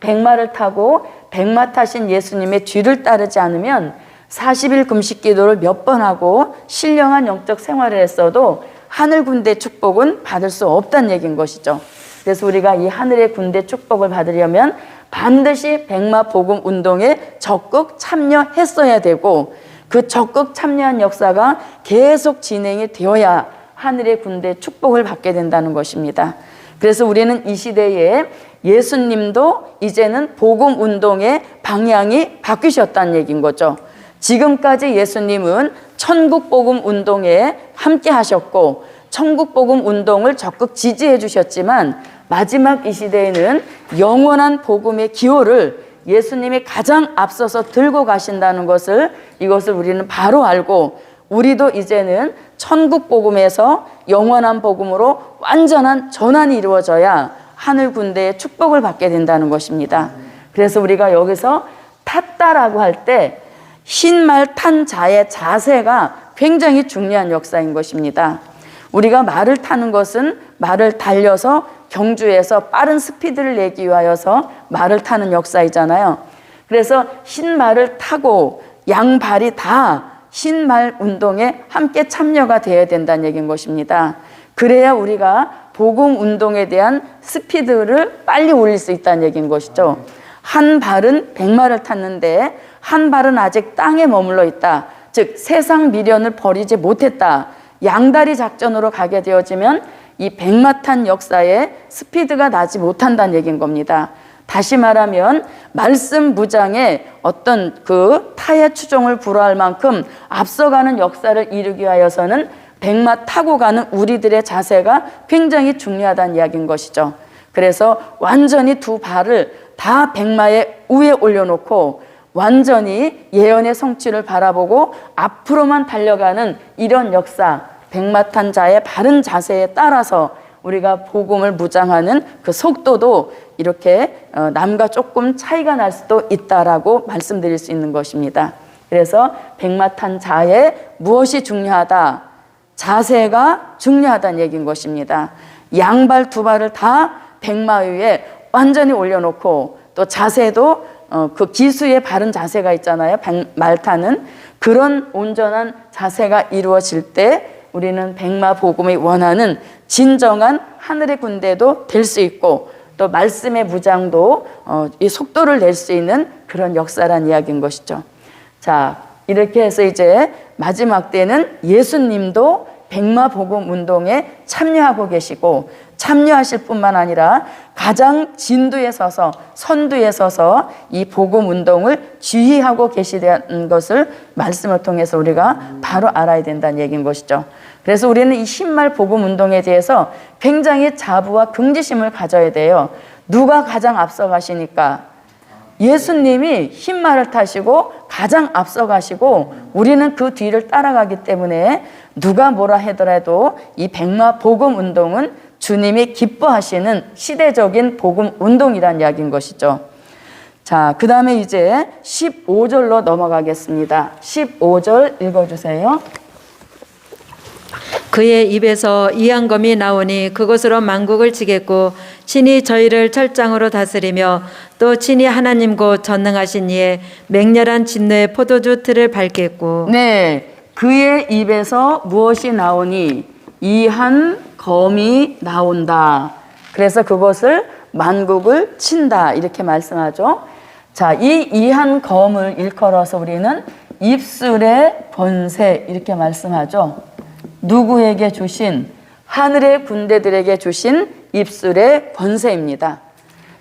백마를 타고 백마 타신 예수님의 뒤를 따르지 않으면 40일 금식 기도를 몇 번 하고 신령한 영적 생활을 했어도 하늘 군대 축복은 받을 수 없다는 얘기인 것이죠. 그래서 우리가 이 하늘의 군대 축복을 받으려면 반드시 백마 복음 운동에 적극 참여했어야 되고 그 적극 참여한 역사가 계속 진행이 되어야 하늘의 군대 축복을 받게 된다는 것입니다. 그래서 우리는 이 시대에 예수님도 이제는 복음 운동의 방향이 바뀌셨다는 얘기인 거죠. 지금까지 예수님은 천국 복음 운동에 함께 하셨고 천국복음 운동을 적극 지지해 주셨지만 마지막 이 시대에는 영원한 복음의 기호를 예수님이 가장 앞서서 들고 가신다는 것을 이것을 우리는 바로 알고 우리도 이제는 천국 복음에서 영원한 복음으로 완전한 전환이 이루어져야 하늘 군대의 축복을 받게 된다는 것입니다. 그래서 우리가 여기서 탔다라고 할 때 흰 말 탄 자의 자세가 굉장히 중요한 역사인 것입니다. 우리가 말을 타는 것은 말을 달려서 경주에서 빠른 스피드를 내기 위하여서 말을 타는 역사이잖아요. 그래서 흰 말을 타고 양발이 다 흰 말 운동에 함께 참여가 되어야 된다는 얘기인 것입니다. 그래야 우리가 복음 운동에 대한 스피드를 빨리 올릴 수 있다는 얘기인 것이죠. 한 발은 100마를 탔는데 한 발은 아직 땅에 머물러 있다. 즉 세상 미련을 버리지 못했다. 양다리 작전으로 가게 되어지면 이 100마 탄 역사에 스피드가 나지 못한다는 얘기인 겁니다. 다시 말하면 말씀 무장에 어떤 그 타의 추종을 불허할 만큼 앞서가는 역사를 이루기 위하여서는 100마 타고 가는 우리들의 자세가 굉장히 중요하다는 이야기인 것이죠. 그래서 완전히 두 발을 다 100마의 위에 올려놓고 완전히 예언의 성취를 바라보고 앞으로만 달려가는 이런 역사, 100마 탄 자의 바른 자세에 따라서 우리가 복음을 무장하는 그 속도도 이렇게 남과 조금 차이가 날 수도 있다라고 말씀드릴 수 있는 것입니다. 그래서 100마 탄 자의 무엇이 중요하다? 자세가 중요하다는 얘기인 것입니다. 양발 두 발을 다 100마 위에 완전히 올려놓고 또 자세도 그 기수의 바른 자세가 있잖아요. 말 타는 그런 온전한 자세가 이루어질 때 우리는 100마 복음이 원하는 진정한 하늘의 군대도 될 수 있고 또 말씀의 무장도 이 속도를 낼 수 있는 그런 역사란 이야기인 것이죠. 자, 이렇게 해서 이제 마지막 때는 예수님도 100마 복음 운동에 참여하고 계시고 참여하실 뿐만 아니라 가장 진두에 서서 선두에 서서 이 복음 운동을 지휘하고 계시다는 것을 말씀을 통해서 우리가 바로 알아야 된다는 얘기인 것이죠. 그래서 우리는 이 흰말 복음 운동에 대해서 굉장히 자부와 긍지심을 가져야 돼요. 누가 가장 앞서 가시니까? 예수님이 흰말을 타시고 가장 앞서 가시고 우리는 그 뒤를 따라가기 때문에 누가 뭐라 하더라도 이 100마 복음 운동은 주님이 기뻐하시는 시대적인 복음 운동이란 이야기인 것이죠. 자, 그 다음에 이제 15절로 넘어가겠습니다. 15절 읽어주세요. 그의 입에서 이한검이 나오니 그것으로 만국을 치겠고 친히 저희를 철장으로 다스리며 또 친히 하나님 곧 전능하신 이의 맹렬한 진노의 포도주 틀을 밟겠고. 네, 그의 입에서 무엇이 나오니 이한 검이 나온다. 그래서 그것을 만국을 친다 이렇게 말씀하죠. 자, 이 이한 검을 일컬어서 우리는 입술의 권세 이렇게 말씀하죠. 누구에게 주신? 하늘의 군대들에게 주신 입술의 권세입니다.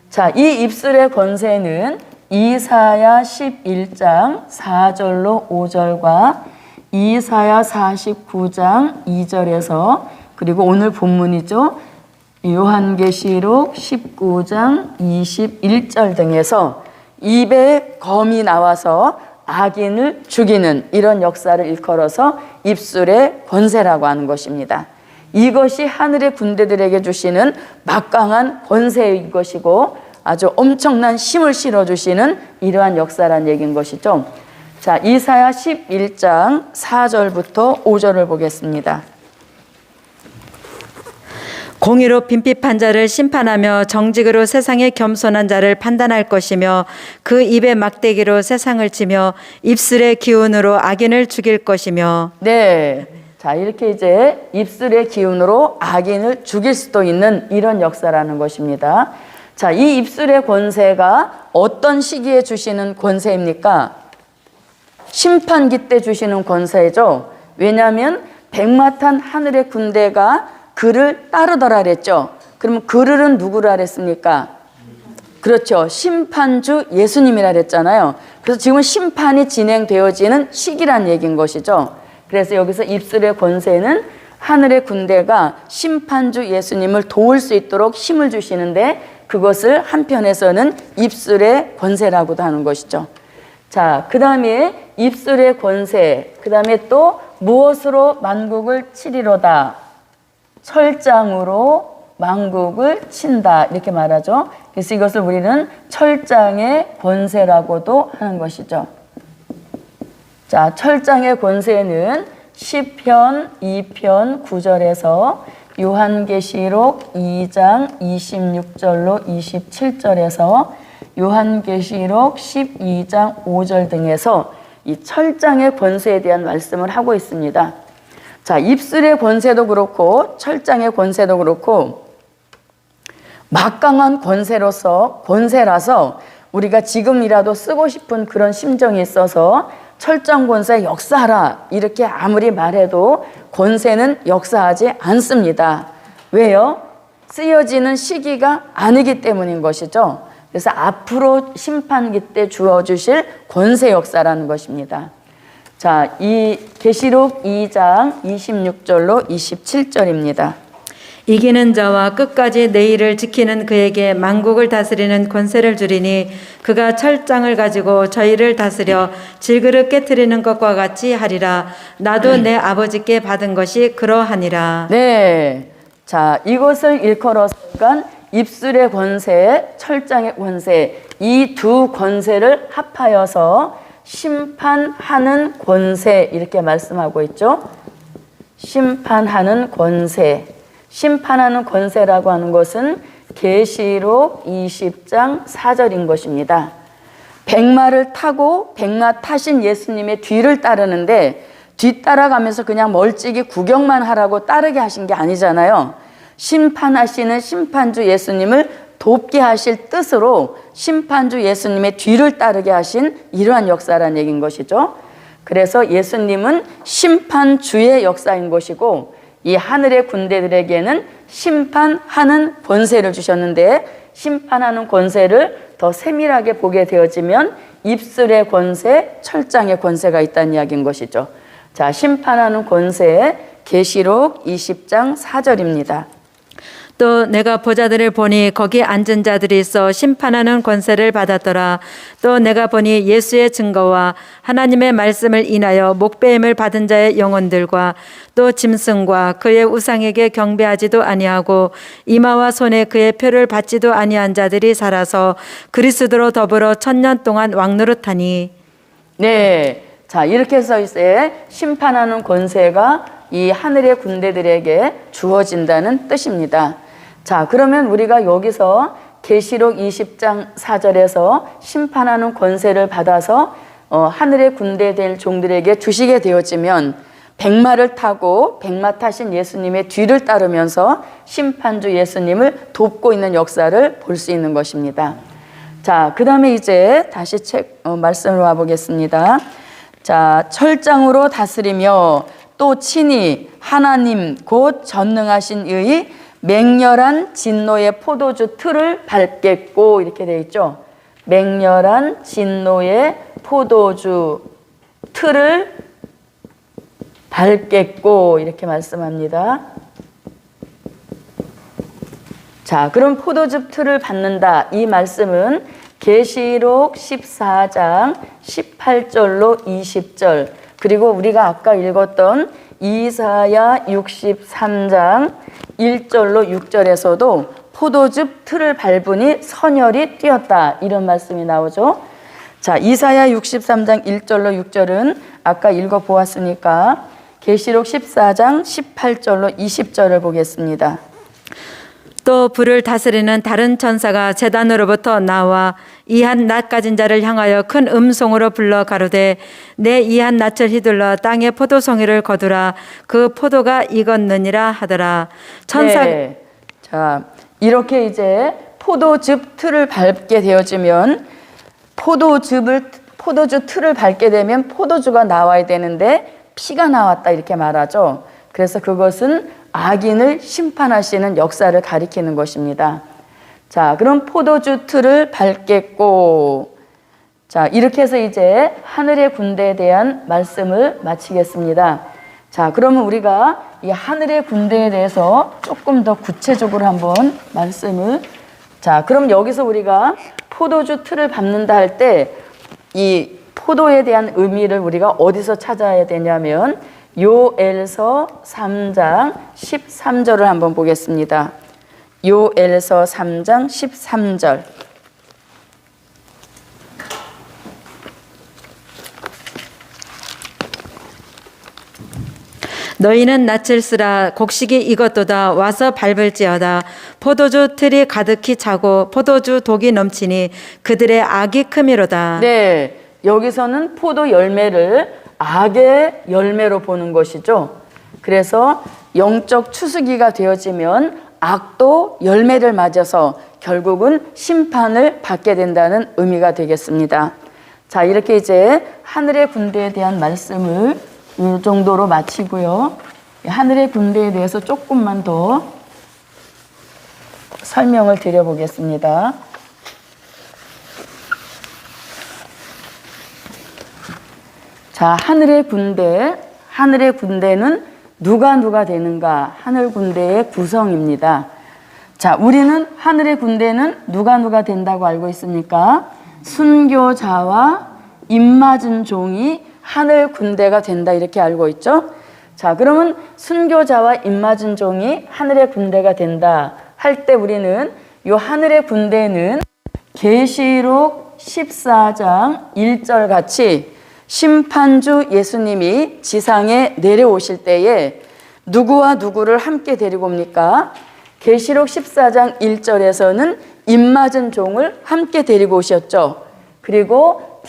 자, 이 입술의 권세는 이사야 11장 4절로 5절과 이사야 49장 2절에서 그리고 오늘 본문이죠. 요한계시록 19장 21절 등에서 입에 검이 나와서 악인을 죽이는 이런 역사를 일컬어서 입술의 권세라고 하는 것입니다. 이것이 하늘의 군대들에게 주시는 막강한 권세인 것이고 아주 엄청난 힘을 실어주시는 이러한 역사란 얘기인 것이죠. 자, 이사야 11장 4절부터 5절을 보겠습니다. 공의로 빈핍한 자를 심판하며 정직으로 세상의 겸손한 자를 판단할 것이며 그 입의 막대기로 세상을 치며 입술의 기운으로 악인을 죽일 것이며. 네, 자, 이렇게 이제 입술의 기운으로 악인을 죽일 수도 있는 이런 역사라는 것입니다. 자, 이 입술의 권세가 어떤 시기에 주시는 권세입니까? 심판기 때 주시는 권세죠. 왜냐하면 100마 탄 하늘의 군대가 그를 따르더라 그랬죠. 그러면 그를은 누구라 그랬습니까? 그렇죠. 심판주 예수님이라 그랬잖아요. 그래서 지금 심판이 진행되어지는 시기란 얘기인 것이죠. 그래서 여기서 입술의 권세는 하늘의 군대가 심판주 예수님을 도울 수 있도록 힘을 주시는데 그것을 한편에서는 입술의 권세라고도 하는 것이죠. 자, 그 다음에 입술의 권세, 그 다음에 또 무엇으로 만국을 치리로다? 철장으로 만국을 친다 이렇게 말하죠. 그래서 이것을 우리는 철장의 권세라고도 하는 것이죠. 자, 철장의 권세는 시편 2편 9절에서 요한계시록 2장 26절로 27절에서 요한계시록 12장 5절 등에서 이 철장의 권세에 대한 말씀을 하고 있습니다. 자, 입술의 권세도 그렇고 철장의 권세도 그렇고 막강한 권세라서 우리가 지금이라도 쓰고 싶은 그런 심정이 있어서 철장 권세 역사하라 이렇게 아무리 말해도 권세는 역사하지 않습니다. 왜요? 쓰여지는 시기가 아니기 때문인 것이죠. 그래서 앞으로 심판기 때 주어주실 권세 역사라는 것입니다. 자, 이 계시록 2장 26절로 27절입니다. 이기는 자와 끝까지 내 일을 지키는 그에게 만국을 다스리는 권세를 주리니 그가 철장을 가지고 저희를 다스려 질그릇 깨트리는 것과 같이 하리라. 나도 내 아버지께 받은 것이 그러하니라. 네, 자, 이것을 일컬어서니까 입술의 권세, 철장의 권세, 이 두 권세를 합하여서 심판하는 권세 이렇게 말씀하고 있죠. 심판하는 권세. 심판하는 권세라고 하는 것은 계시록 20장 4절인 것입니다. 백마를 타고 백마 타신 예수님의 뒤를 따르는데 뒤따라가면서 그냥 멀찍이 구경만 하라고 따르게 하신 게 아니잖아요. 심판하시는 심판주 예수님을 돕게 하실 뜻으로 심판주 예수님의 뒤를 따르게 하신 이러한 역사라는 얘기인 것이죠. 그래서 예수님은 심판주의 역사인 것이고 이 하늘의 군대들에게는 심판하는 권세를 주셨는데 심판하는 권세를 더 세밀하게 보게 되어지면 입술의 권세, 철장의 권세가 있다는 이야기인 것이죠. 자, 심판하는 권세 계시록 20장 4절입니다. 또 내가 보자들을 보니 거기 앉은 자들이 있어 심판하는 권세를 받았더라. 또 내가 보니 예수의 증거와 하나님의 말씀을 인하여 목배임을 받은 자의 영혼들과 또 짐승과 그의 우상에게 경배하지도 아니하고 이마와 손에 그의 표를 받지도 아니한 자들이 살아서 그리스도로 더불어 1000년 동안 왕노릇하니. 네, 자, 이렇게 해서 이제 심판하는 권세가 이 하늘의 군대들에게 주어진다는 뜻입니다. 자, 그러면 우리가 여기서 계시록 20장 4절에서 심판하는 권세를 받아서 하늘의 군대 될 종들에게 주시게 되어지면 백마를 타고 백마 타신 예수님의 뒤를 따르면서 심판주 예수님을 돕고 있는 역사를 볼 수 있는 것입니다. 자, 그 다음에 이제 다시 말씀으로 와보겠습니다. 자, 철장으로 다스리며 또 친히 하나님 곧 전능하신 이의 맹렬한 진노의 포도주 틀을 밟겠고 이렇게 되어 있죠. 맹렬한 진노의 포도주 틀을 밟겠고 이렇게 말씀합니다. 자, 그럼 포도주 틀을 밟는다. 이 말씀은 계시록 14장 18절로 20절 그리고 우리가 아까 읽었던 이사야 63장 1절로 6절에서도 포도즙 틀을 밟으니 선혈이 뛰었다 이런 말씀이 나오죠. 자, 이사야 63장 1절로 6절은 아까 읽어보았으니까 계시록 14장 18절로 20절을 보겠습니다. 또 불을 다스리는 다른 천사가 제단으로부터 나와 이한 낫 가진 자를 향하여 큰 음성으로 불러 가로되 내 이한 낫을 휘둘러 땅에 포도송이를 거두라 그 포도가 익었느니라 하더라. 네. 자, 이렇게 이제 포도즙 틀을 밟게 되어지면 포도주 틀을 밟게 되면 포도주가 나와야 되는데 피가 나왔다 이렇게 말하죠. 그래서 그것은 악인을 심판하시는 역사를 가리키는 것입니다. 자, 그럼 포도주 틀을 밟겠고, 자, 이렇게 해서 이제 하늘의 군대에 대한 말씀을 마치겠습니다. 자, 그러면 우리가 이 하늘의 군대에 대해서 조금 더 구체적으로 한번 말씀을. 자, 그럼 여기서 우리가 포도주 틀을 밟는다 할 때 이 포도에 대한 의미를 우리가 어디서 찾아야 되냐면 요엘서 3장 13절을 한번 보겠습니다. 요엘서 3장 13절. 너희는 낯을 쓰라. 곡식이 익었도다. 와서 밟을지어다. 포도주 틀이 가득히 차고 포도주 독이 넘치니 그들의 악이 크미로다. 네, 여기서는 포도 열매를 악의 열매로 보는 것이죠. 그래서 영적 추수기가 되어지면 악도 열매를 맞아서 결국은 심판을 받게 된다는 의미가 되겠습니다. 자, 이렇게 이제 하늘의 군대에 대한 말씀을 이 정도로 마치고요. 하늘의 군대에 대해서 조금만 더 설명을 드려보겠습니다. 자, 하늘의 군대는 누가 되는가? 하늘 군대의 구성입니다. 자, 우리는 하늘의 군대는 누가 된다고 알고 있습니까? 순교자와 입맞은 종이 하늘 군대가 된다, 이렇게 알고 있죠? 자, 그러면 순교자와 입맞은 종이 하늘의 군대가 된다 할 때 우리는 이 하늘의 군대는 계시록 14장 1절 같이 심판주 예수님이 지상에 내려오실 때에 누구와 누구를 함께 데리고 옵니까? 계시록 14장 1절에서는 입맞은 종을 함께 데리고 오셨죠. 그리고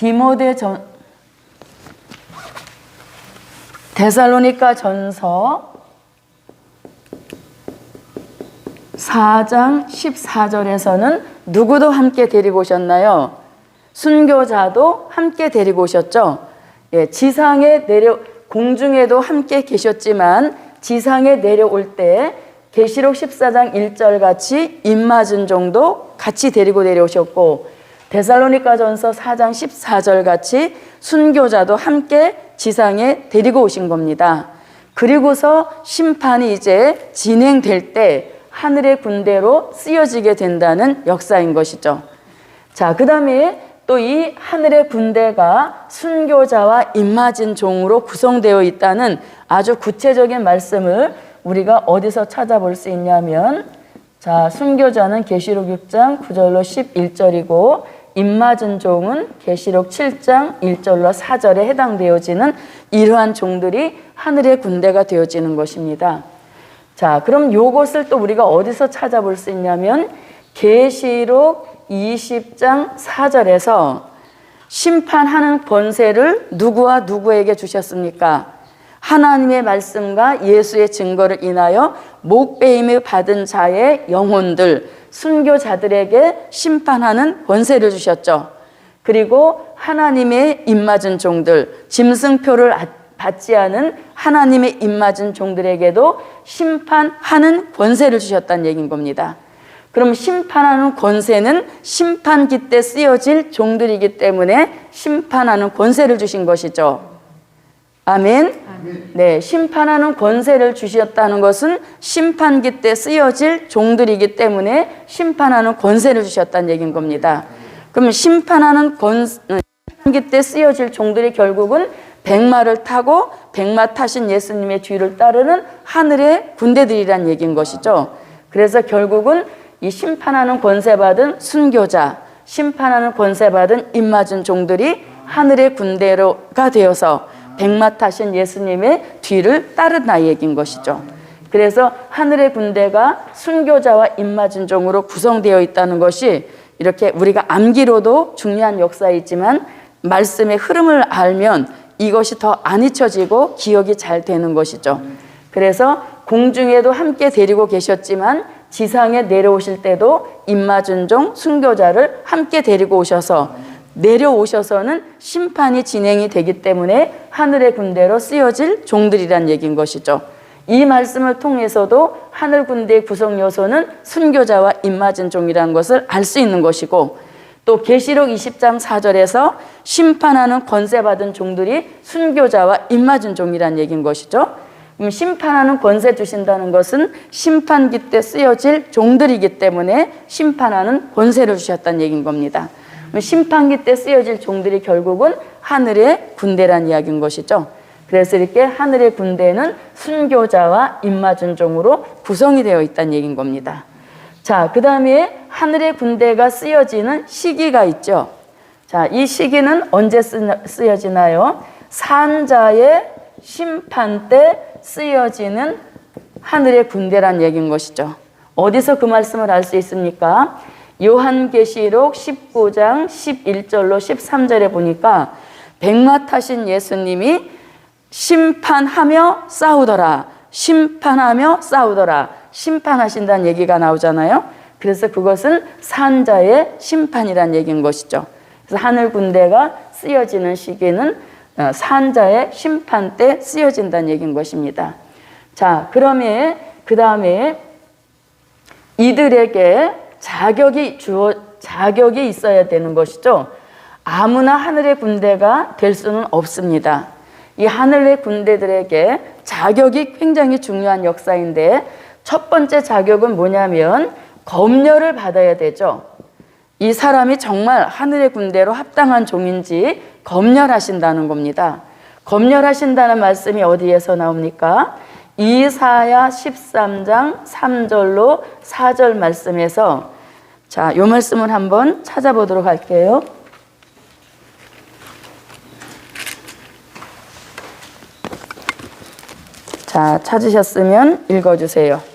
데살로니가 전서 4장 14절에서는 누구도 함께 데리고 오셨나요? 순교자도 함께 데리고 오셨죠. 예, 공중에도 함께 계셨지만 지상에 내려올 때 계시록 14장 1절 같이 입맞은 종도 같이 데리고 내려오셨고, 데살로니가 전서 4장 14절 같이 순교자도 함께 지상에 데리고 오신 겁니다. 그리고서 심판이 이제 진행될 때 하늘의 군대로 쓰여지게 된다는 역사인 것이죠. 자, 그 다음에 또 이 하늘의 군대가 순교자와 입맞은 종으로 구성되어 있다는 아주 구체적인 말씀을 우리가 어디서 찾아볼 수 있냐면, 자, 순교자는 계시록 6장 9절로 11절이고 입맞은 종은 계시록 7장 1절로 4절에 해당되어지는 이러한 종들이 하늘의 군대가 되어지는 것입니다. 자, 그럼 요것을 또 우리가 어디서 찾아볼 수 있냐면 계시록 20장 4절에서 심판하는 권세를 누구와 누구에게 주셨습니까? 하나님의 말씀과 예수의 증거를 인하여 목배임을 받은 자의 영혼들, 순교자들에게 심판하는 권세를 주셨죠. 그리고 하나님의 입맞은 종들, 짐승표를 받지 않은 하나님의 입맞은 종들에게도 심판하는 권세를 주셨다는 얘기인 겁니다. 그럼 심판하는 권세는 심판기 때 쓰여질 종들이기 때문에 심판하는 권세를 주신 것이죠. 아멘. 네, 심판하는 권세를 주셨다는 것은 심판기 때 쓰여질 종들이기 때문에 심판하는 권세를 주셨다는 얘기인 겁니다. 그럼 심판기 때 쓰여질 종들이 결국은 백마를 타고 백마 타신 예수님의 뒤를 따르는 하늘의 군대들이란 얘기인 것이죠. 그래서 결국은 이 심판하는 권세받은 순교자, 심판하는 권세받은 입맞은 종들이 하늘의 군대가 되어서 백마 타신 예수님의 뒤를 따른다 얘기인 것이죠. 그래서 하늘의 군대가 순교자와 입맞은 종으로 구성되어 있다는 것이 이렇게 우리가 암기로도 중요한 역사이지만 말씀의 흐름을 알면 이것이 더 안 잊혀지고 기억이 잘 되는 것이죠. 그래서 공중에도 함께 데리고 계셨지만 지상에 내려오실 때도 입맞은 종 순교자를 함께 데리고 오셔서 내려오셔서는 심판이 진행이 되기 때문에 하늘의 군대로 쓰여질 종들이란 얘기인 것이죠. 이 말씀을 통해서도 하늘 군대의 구성 요소는 순교자와 입맞은 종이라는 것을 알 수 있는 것이고, 또 계시록 20장 4절에서 심판하는 권세받은 종들이 순교자와 입맞은 종이란 얘기인 것이죠. 그럼 심판하는 권세 주신다는 것은 심판기 때 쓰여질 종들이기 때문에 심판하는 권세를 주셨다는 얘기인 겁니다. 그럼 심판기 때 쓰여질 종들이 결국은 하늘의 군대란 이야기인 것이죠. 그래서 이렇게 하늘의 군대는 순교자와 입맞은 종으로 구성이 되어 있다는 얘기인 겁니다. 자, 그 다음에 하늘의 군대가 쓰여지는 시기가 있죠. 자, 이 시기는 언제 쓰여지나요? 산자의 심판 때 쓰여지는 하늘의 군대란 얘기인 것이죠. 어디서 그 말씀을 알 수 있습니까? 요한계시록 19장 11절로 13절에 보니까 백마 타신 예수님이 심판하며 싸우더라. 심판하며 싸우더라. 심판하신다는 얘기가 나오잖아요. 그래서 그것은 산자의 심판이란 얘기인 것이죠. 그래서 하늘 군대가 쓰여지는 시기는 산자의 심판 때 쓰여진다는 얘기인 것입니다. 자, 그러면 그 다음에 이들에게 자격이 있어야 되는 것이죠. 아무나 하늘의 군대가 될 수는 없습니다. 이 하늘의 군대들에게 자격이 굉장히 중요한 역사인데 첫 번째 자격은 뭐냐면 검열을 받아야 되죠. 이 사람이 정말 하늘의 군대로 합당한 종인지 검열하신다는 겁니다. 검열하신다는 말씀이 어디에서 나옵니까? 이사야 13장 3절로 4절 말씀에서 자, 요 말씀을 한번 찾아보도록 할게요. 자, 찾으셨으면 읽어주세요.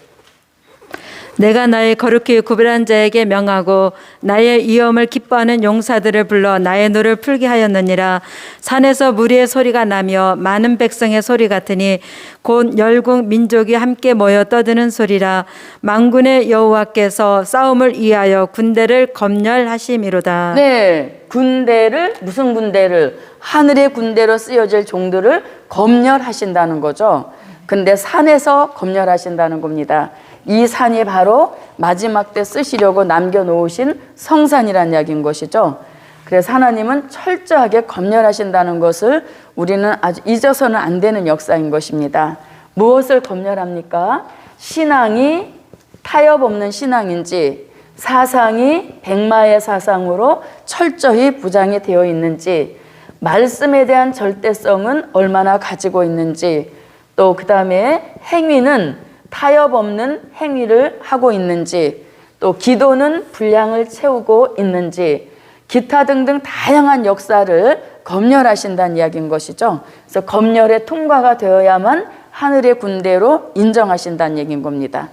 내가 나의 거룩히 구별한 자에게 명하고 나의 위엄을 기뻐하는 용사들을 불러 나의 노를 풀게 하였느니라. 산에서 무리의 소리가 나며 많은 백성의 소리 같으니 곧 열국 민족이 함께 모여 떠드는 소리라. 만군의 여호와께서 싸움을 위하여 군대를 검열하심이로다. 네, 군대를 무슨 군대를 하늘의 군대로 쓰여질 종들을 검열하신다는 거죠. 근데 산에서 검열하신다는 겁니다. 이 산이 바로 마지막 때 쓰시려고 남겨놓으신 성산이라는 이야기인 것이죠. 그래서 하나님은 철저하게 검열하신다는 것을 우리는 아주 잊어서는 안 되는 역사인 것입니다. 무엇을 검열합니까? 신앙이 타협 없는 신앙인지, 사상이 백마의 사상으로 철저히 부장이 되어 있는지, 말씀에 대한 절대성은 얼마나 가지고 있는지, 또 그 다음에 행위는 타협 없는 행위를 하고 있는지, 또 기도는 분량을 채우고 있는지, 기타 등등 다양한 역사를 검열하신다는 이야기인 것이죠. 그래서 검열에 통과가 되어야만 하늘의 군대로 인정하신다는 얘기인 겁니다.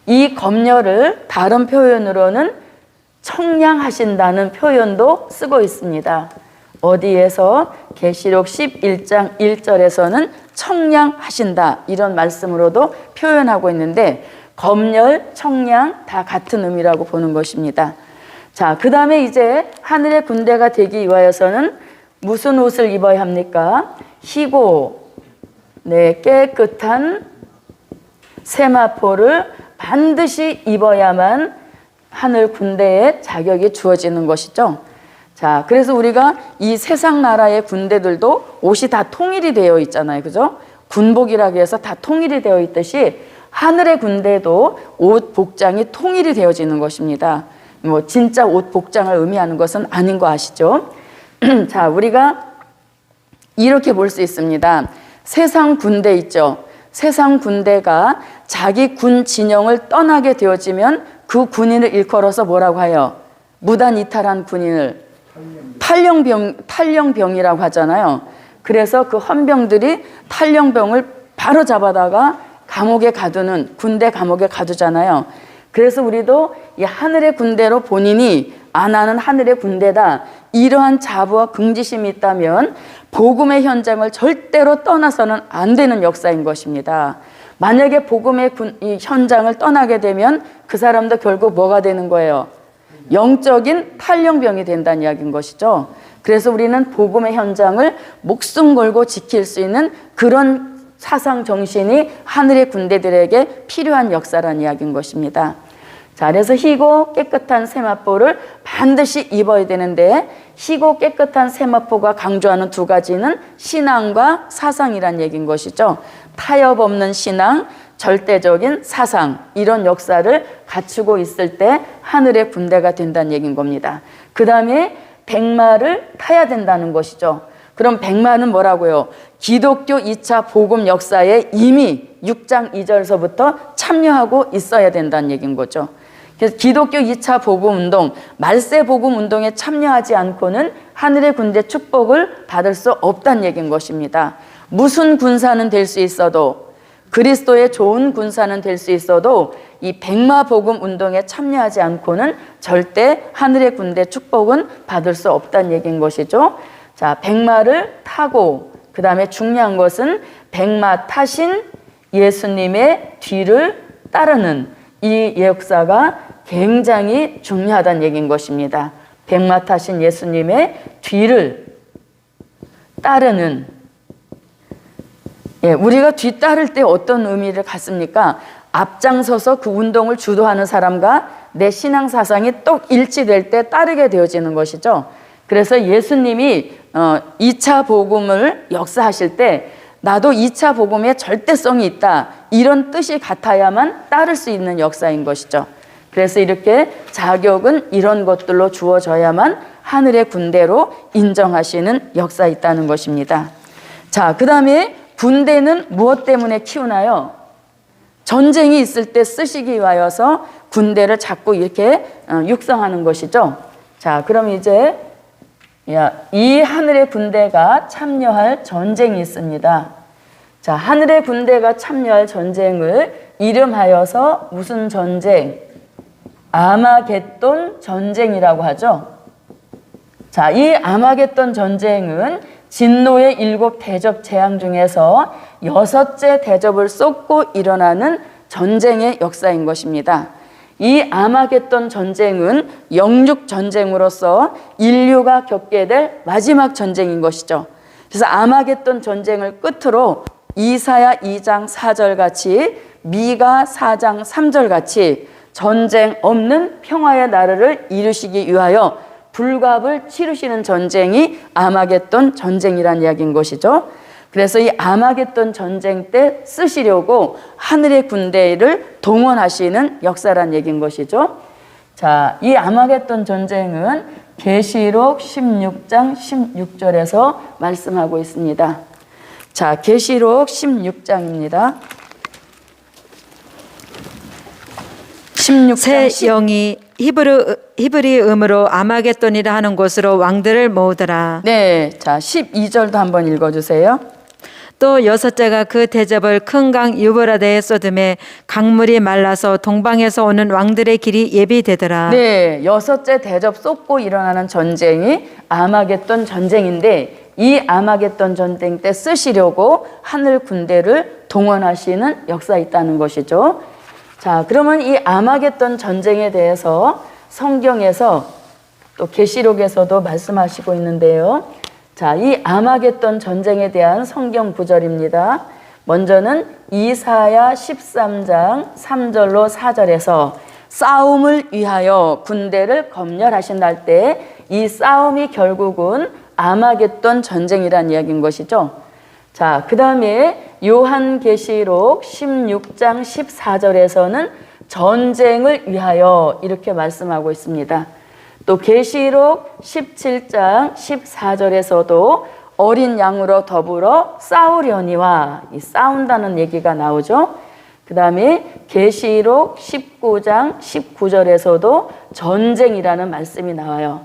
이 검열을 다른 표현으로는 청량하신다는 표현도 쓰고 있습니다. 어디에서? 계시록 11장 1절에서는 청량하신다 이런 말씀으로도 표현하고 있는데 검열, 청량 다 같은 의미라고 보는 것입니다. 자, 그 다음에 이제 하늘의 군대가 되기 위하여서는 무슨 옷을 입어야 합니까? 희고, 네, 깨끗한 세마포를 반드시 입어야만 하늘 군대의 자격이 주어지는 것이죠. 자, 그래서 우리가 이 세상 나라의 군대들도 옷이 다 통일이 되어 있잖아요. 그죠? 군복이라고 해서 다 통일이 되어 있듯이 하늘의 군대도 옷 복장이 통일이 되어지는 것입니다. 뭐 진짜 옷 복장을 의미하는 것은 아닌 거 아시죠? 자, 우리가 이렇게 볼 수 있습니다. 세상 군대 있죠? 세상 군대가 자기 군 진영을 떠나게 되어지면 그 군인을 일컬어서 뭐라고 해요? 무단 이탈한 군인을 탈영병이라고 하잖아요. 그래서 그 헌병들이 탈영병을 바로 잡아다가 감옥에 가두는, 군대 감옥에 가두잖아요. 그래서 우리도 이 하늘의 군대로 본인이 나는 하늘의 군대다, 이러한 자부와 긍지심이 있다면 복음의 현장을 절대로 떠나서는 안 되는 역사인 것입니다. 만약에 복음의 이 현장을 떠나게 되면 그 사람도 결국 뭐가 되는 거예요? 영적인 탈영병이 된다는 이야기인 것이죠. 그래서 우리는 복음의 현장을 목숨 걸고 지킬 수 있는 그런 사상 정신이 하늘의 군대들에게 필요한 역사라는 이야기인 것입니다. 자, 그래서 희고 깨끗한 세마포를 반드시 입어야 되는데, 희고 깨끗한 세마포가 강조하는 두 가지는 신앙과 사상이란 얘기인 것이죠. 타협 없는 신앙, 절대적인 사상, 이런 역사를 갖추고 있을 때 하늘의 군대가 된다는 얘기인 겁니다. 그 다음에 백마를 타야 된다는 것이죠. 그럼 백마는 뭐라고요? 기독교 2차 복음 역사에 이미 6장 2절서부터 참여하고 있어야 된다는 얘기인 거죠. 그래서 기독교 2차 복음 운동, 말세 복음 운동에 참여하지 않고는 하늘의 군대 축복을 받을 수 없다는 얘기인 것입니다. 무슨 군사는 될 수 있어도, 그리스도의 좋은 군사는 될 수 있어도 이 백마 복음 운동에 참여하지 않고는 절대 하늘의 군대 축복은 받을 수 없다는 얘기인 것이죠. 자, 백마를 타고, 그 다음에 중요한 것은 백마 타신 예수님의 뒤를 따르는 이 역사가 굉장히 중요하다는 얘기인 것입니다. 백마 타신 예수님의 뒤를 따르는, 우리가 뒤따를 때 어떤 의미를 갖습니까? 앞장서서 그 운동을 주도하는 사람과 내 신앙 사상이 똑 일치될 때 따르게 되어지는 것이죠. 그래서 예수님이 2차 복음을 역사하실 때 나도 2차 복음에 절대성이 있다, 이런 뜻이 같아야만 따를 수 있는 역사인 것이죠. 그래서 이렇게 자격은 이런 것들로 주어져야만 하늘의 군대로 인정하시는 역사가 있다는 것입니다. 자, 그 다음에 군대는 무엇 때문에 키우나요? 전쟁이 있을 때 쓰시기 위하여서 군대를 자꾸 이렇게 육성하는 것이죠. 자, 그럼 이제 이 하늘의 군대가 참여할 전쟁이 있습니다. 자, 하늘의 군대가 참여할 전쟁을 이름하여서 무슨 전쟁? 아마겟돈 전쟁이라고 하죠. 자, 이 아마겟돈 전쟁은 진노의 7 대접 재앙 중에서 6째 대접을 쏟고 일어나는 전쟁의 역사인 것입니다. 이 아마겟돈 전쟁은 영육 전쟁으로서 인류가 겪게 될 마지막 전쟁인 것이죠. 그래서 아마겟돈 전쟁을 끝으로 이사야 2장 4절 같이, 미가 4장 3절 같이 전쟁 없는 평화의 나라를 이루시기 위하여 불갑을 치르시는 전쟁이 아마겟돈 전쟁이라는 이야기인 것이죠. 그래서 이 아마겟돈 전쟁 때 쓰시려고 하늘의 군대를 동원하시는 역사란 얘기인 것이죠. 자, 이 아마겟돈 전쟁은 계시록 16장 16절에서 말씀하고 있습니다. 자, 계시록 16장입니다. 16장 새 영이 히브리음으로 아마겟돈이라 하는 곳으로 왕들을 모으더라. 네, 자 12절도 한번 읽어주세요. 또 6째가 그 대접을 큰 강 유브라데에 쏟음에 강물이 말라서 동방에서 오는 왕들의 길이 예비되더라. 네, 6째 대접 쏟고 일어나는 전쟁이 아마겟돈 전쟁인데, 이 아마겟돈 전쟁 때 쓰시려고 하늘 군대를 동원하시는 역사가 있다는 것이죠. 자, 그러면 이 아마겟돈 전쟁에 대해서 성경에서 또 계시록에서도 말씀하시고 있는데요. 자, 이 아마겟돈 전쟁에 대한 성경 구절입니다. 먼저는 이사야 13장 3절로 4절에서 싸움을 위하여 군대를 검열하신다 할 때 이 싸움이 결국은 아마겟돈 전쟁이라는 이야기인 것이죠. 자, 그 다음에 요한계시록 16장 14절에서는 전쟁을 위하여 이렇게 말씀하고 있습니다. 또 계시록 17장 14절에서도 어린 양으로 더불어 싸우려니와, 이 싸운다는 얘기가 나오죠. 그 다음에 계시록 19장 19절에서도 전쟁이라는 말씀이 나와요.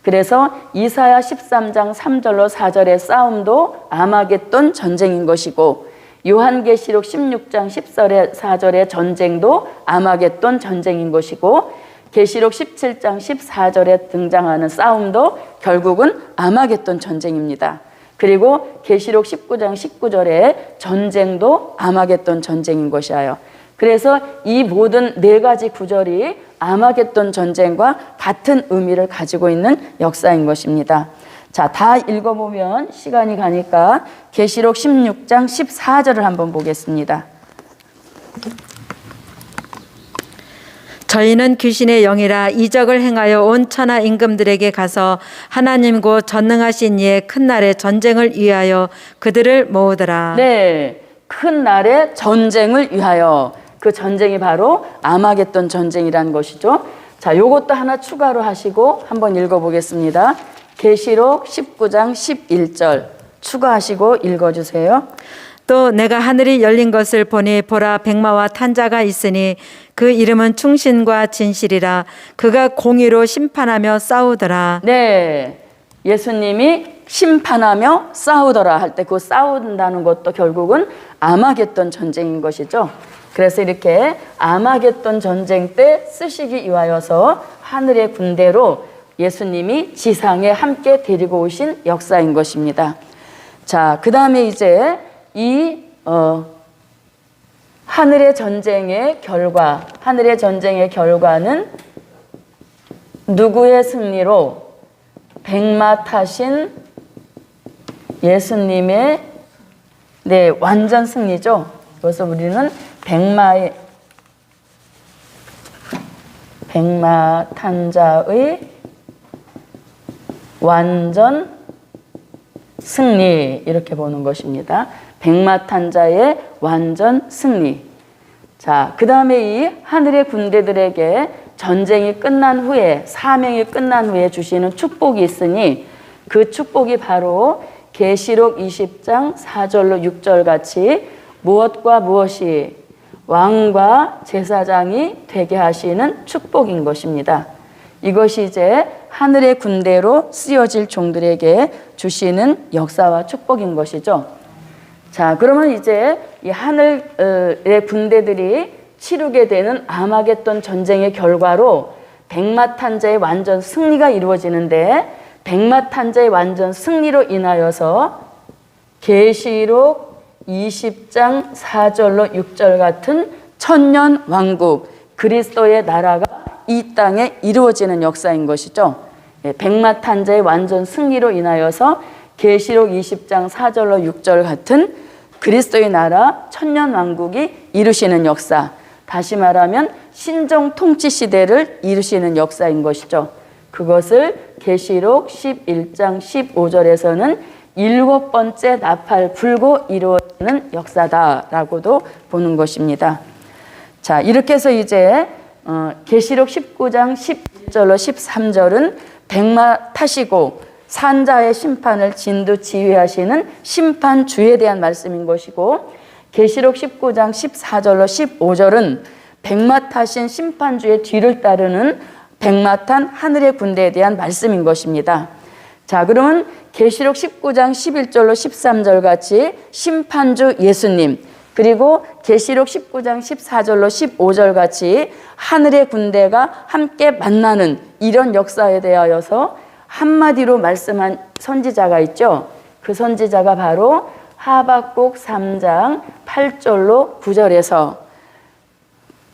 그래서 이사야 13장 3절로 4절의 싸움도 아마겟돈 전쟁인 것이고, 요한계시록 16장 10절에 4절의 전쟁도 아마겟돈 전쟁인 것이고, 계시록 17장 14절에 등장하는 싸움도 결국은 아마겟돈 전쟁입니다. 그리고 계시록 19장 19절의 전쟁도 아마겟돈 전쟁인 것이에요. 그래서 이 모든 4가지 구절이 아마겟돈 전쟁과 같은 의미를 가지고 있는 역사인 것입니다. 자, 다 읽어보면 시간이 가니까 계시록 16장 14절을 한번 보겠습니다. 저희는 귀신의 영이라 이적을 행하여 온 천하 임금들에게 가서 하나님고 전능하신 이의 큰 날의 전쟁을 위하여 그들을 모으더라. 네, 큰 날의 전쟁을 위하여. 그 전쟁이 바로 아마겟돈 전쟁이라는 것이죠. 자, 요것도 하나 추가로 하시고 한번 읽어보겠습니다. 계시록 19장 11절 추가하시고 읽어주세요. 또 내가 하늘이 열린 것을 보니 보라 백마와 탄자가 있으니 그 이름은 충신과 진실이라. 그가 공의로 심판하며 싸우더라. 네, 예수님이 심판하며 싸우더라 할 때 그 싸운다는 것도 결국은 아마겟돈 전쟁인 것이죠. 그래서 이렇게 아마겟돈 전쟁 때 쓰시기 위하여서 하늘의 군대로 예수님이 지상에 함께 데리고 오신 역사인 것입니다. 자, 그 다음에 이제 이 하늘의 전쟁의 결과는 누구의 승리로? 백마 타신 예수님의 완전 승리죠. 그래서 우리는 백마 탄자의 완전 승리 이렇게 보는 것입니다. 백마 탄자의 완전 승리. 자, 그 다음에 이 하늘의 군대들에게 전쟁이 끝난 후에, 사명이 끝난 후에 주시는 축복이 있으니 그 축복이 바로 계시록 20장 4절로 6절 같이 무엇과 무엇이 왕과 제사장이 되게 하시는 축복인 것입니다. 이것이 이제 하늘의 군대로 쓰여질 종들에게 주시는 역사와 축복인 것이죠. 자, 그러면 이제 이 하늘의 군대들이 치르게 되는 아마겟돈 전쟁의 결과로 백마탄자의 완전 승리가 이루어지는데, 백마탄자의 완전 승리로 인하여서 계시록 20장 4절로 6절 같은 천년 왕국, 그리스도의 나라가 이 땅에 이루어지는 역사인 것이죠. 백마탄자의 완전 승리로 인하여서 계시록 20장 4절로 6절 같은 그리스도의 나라 천년 왕국이 이루시는 역사, 다시 말하면 신정 통치 시대를 이루시는 역사인 것이죠. 그것을 계시록 11장 15절에서는 7번째 나팔 불고 이루어지는 역사다라고도 보는 것입니다. 자, 이렇게 해서 이제 계시록 19장 11절로 13절은 백마 타시고 산자의 심판을 진두지휘하시는 심판주에 대한 말씀인 것이고, 계시록 19장 14절로 15절은 백마 타신 심판주의 뒤를 따르는 백마 탄 하늘의 군대에 대한 말씀인 것입니다. 자, 그러면 계시록 19장 11절로 13절 같이 심판주 예수님, 그리고 계시록 19장 14절로 15절 같이 하늘의 군대가 함께 만나는 이런 역사에 대하여서 한마디로 말씀한 선지자가 있죠. 그 선지자가 바로 하박국 3장 8절로 9절에서,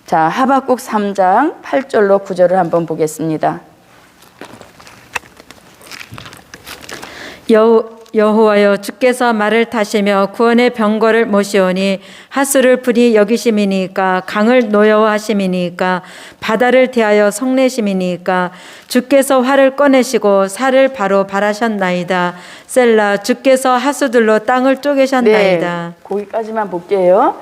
자, 하박국 3장 8절로 9절을 한번 보겠습니다. 여호와여, 주께서 말을 타시며 구원의 병거를 모시오니 하수를 불이 여기심이니까, 강을 노여워하심이니까, 바다를 대하여 성내심이니까, 주께서 활을 꺼내시고 살을 바로 발하셨나이다. 셀라. 주께서 하수들로 땅을 쪼개셨나이다. 네, 거기까지만 볼게요.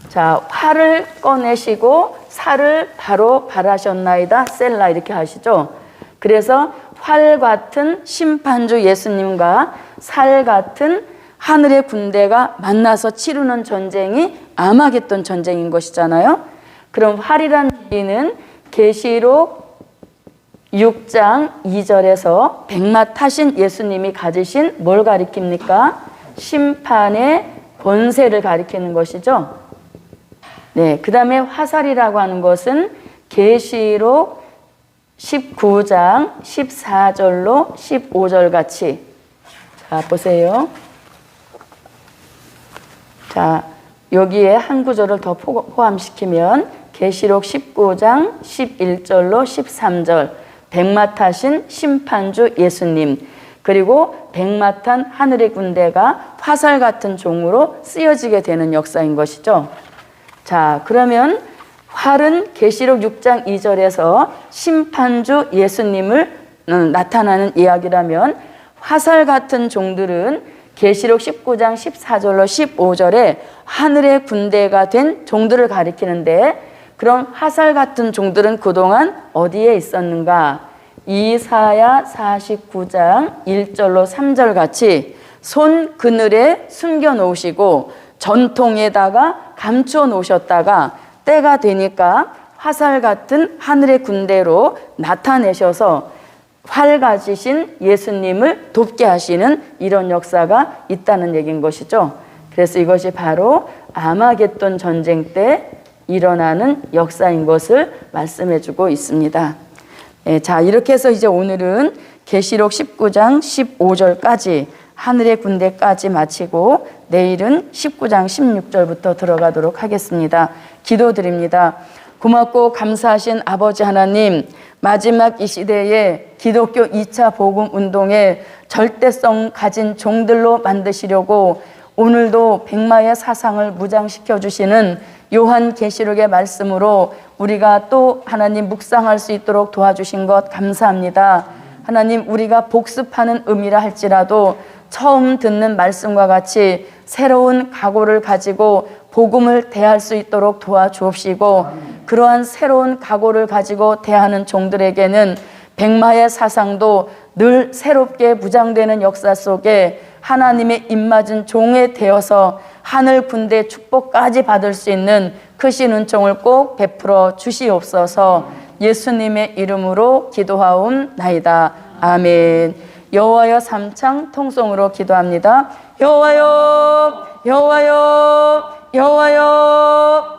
자, 활을 꺼내시고 살을 바로 발하셨나이다. 셀라 이렇게 하시죠. 그래서 활 같은 심판주 예수님과 살 같은 하늘의 군대가 만나서 치르는 전쟁이 아마겟돈 전쟁인 것이잖아요. 그럼 활이라는 얘기는 계시록 6장 2절에서 백마 타신 예수님이 가지신 뭘 가리킵니까? 심판의 권세를 가리키는 것이죠. 네, 그 다음에 화살이라고 하는 것은 계시록 19장 14절로 15절 같이, 자, 보세요. 자, 여기에 한 구절을 더 포함시키면 계시록 19장 11절로 13절, 백마 타신 심판주 예수님, 그리고 백마 탄 하늘의 군대가 화살 같은 종으로 쓰여지게 되는 역사인 것이죠. 자, 그러면 활은 계시록 6장 2절에서 심판주 예수님을 나타나는 이야기라면, 화살 같은 종들은 계시록 19장 14절로 15절에 하늘의 군대가 된 종들을 가리키는데, 그럼 화살 같은 종들은 그동안 어디에 있었는가? 이사야 49장 1절로 3절 같이 손 그늘에 숨겨 놓으시고 전통에다가 감추어 놓으셨다가 때가 되니까 화살 같은 하늘의 군대로 나타내셔서 활 가지신 예수님을 돕게 하시는 이런 역사가 있다는 얘기인 것이죠. 그래서 이것이 바로 아마겟돈 전쟁 때 일어나는 역사인 것을 말씀해 주고 있습니다. 자, 이렇게 해서 이제 오늘은 계시록 19장 15절까지 하늘의 군대까지 마치고 내일은 19장 16절부터 들어가도록 하겠습니다. 기도드립니다. 고맙고 감사하신 아버지 하나님, 마지막 이 시대에 기독교 2차 복음 운동에 절대성 가진 종들로 만드시려고 오늘도 백마의 사상을 무장시켜 주시는 요한계시록의 말씀으로 우리가 또 하나님 묵상할 수 있도록 도와주신 것 감사합니다. 하나님, 우리가 복습하는 의미라 할지라도 처음 듣는 말씀과 같이 새로운 각오를 가지고 복음을 대할 수 있도록 도와주옵시고, 그러한 새로운 각오를 가지고 대하는 종들에게는 백마의 사상도 늘 새롭게 무장되는 역사 속에 하나님의 입맞은 종에 되어서 하늘 군대 축복까지 받을 수 있는 크신 은총을 꼭 베풀어 주시옵소서. 예수님의 이름으로 기도하옵나이다. 아멘. 여호와여 삼창 통성으로 기도합니다. 여호와여, 여호와여, 여호와여.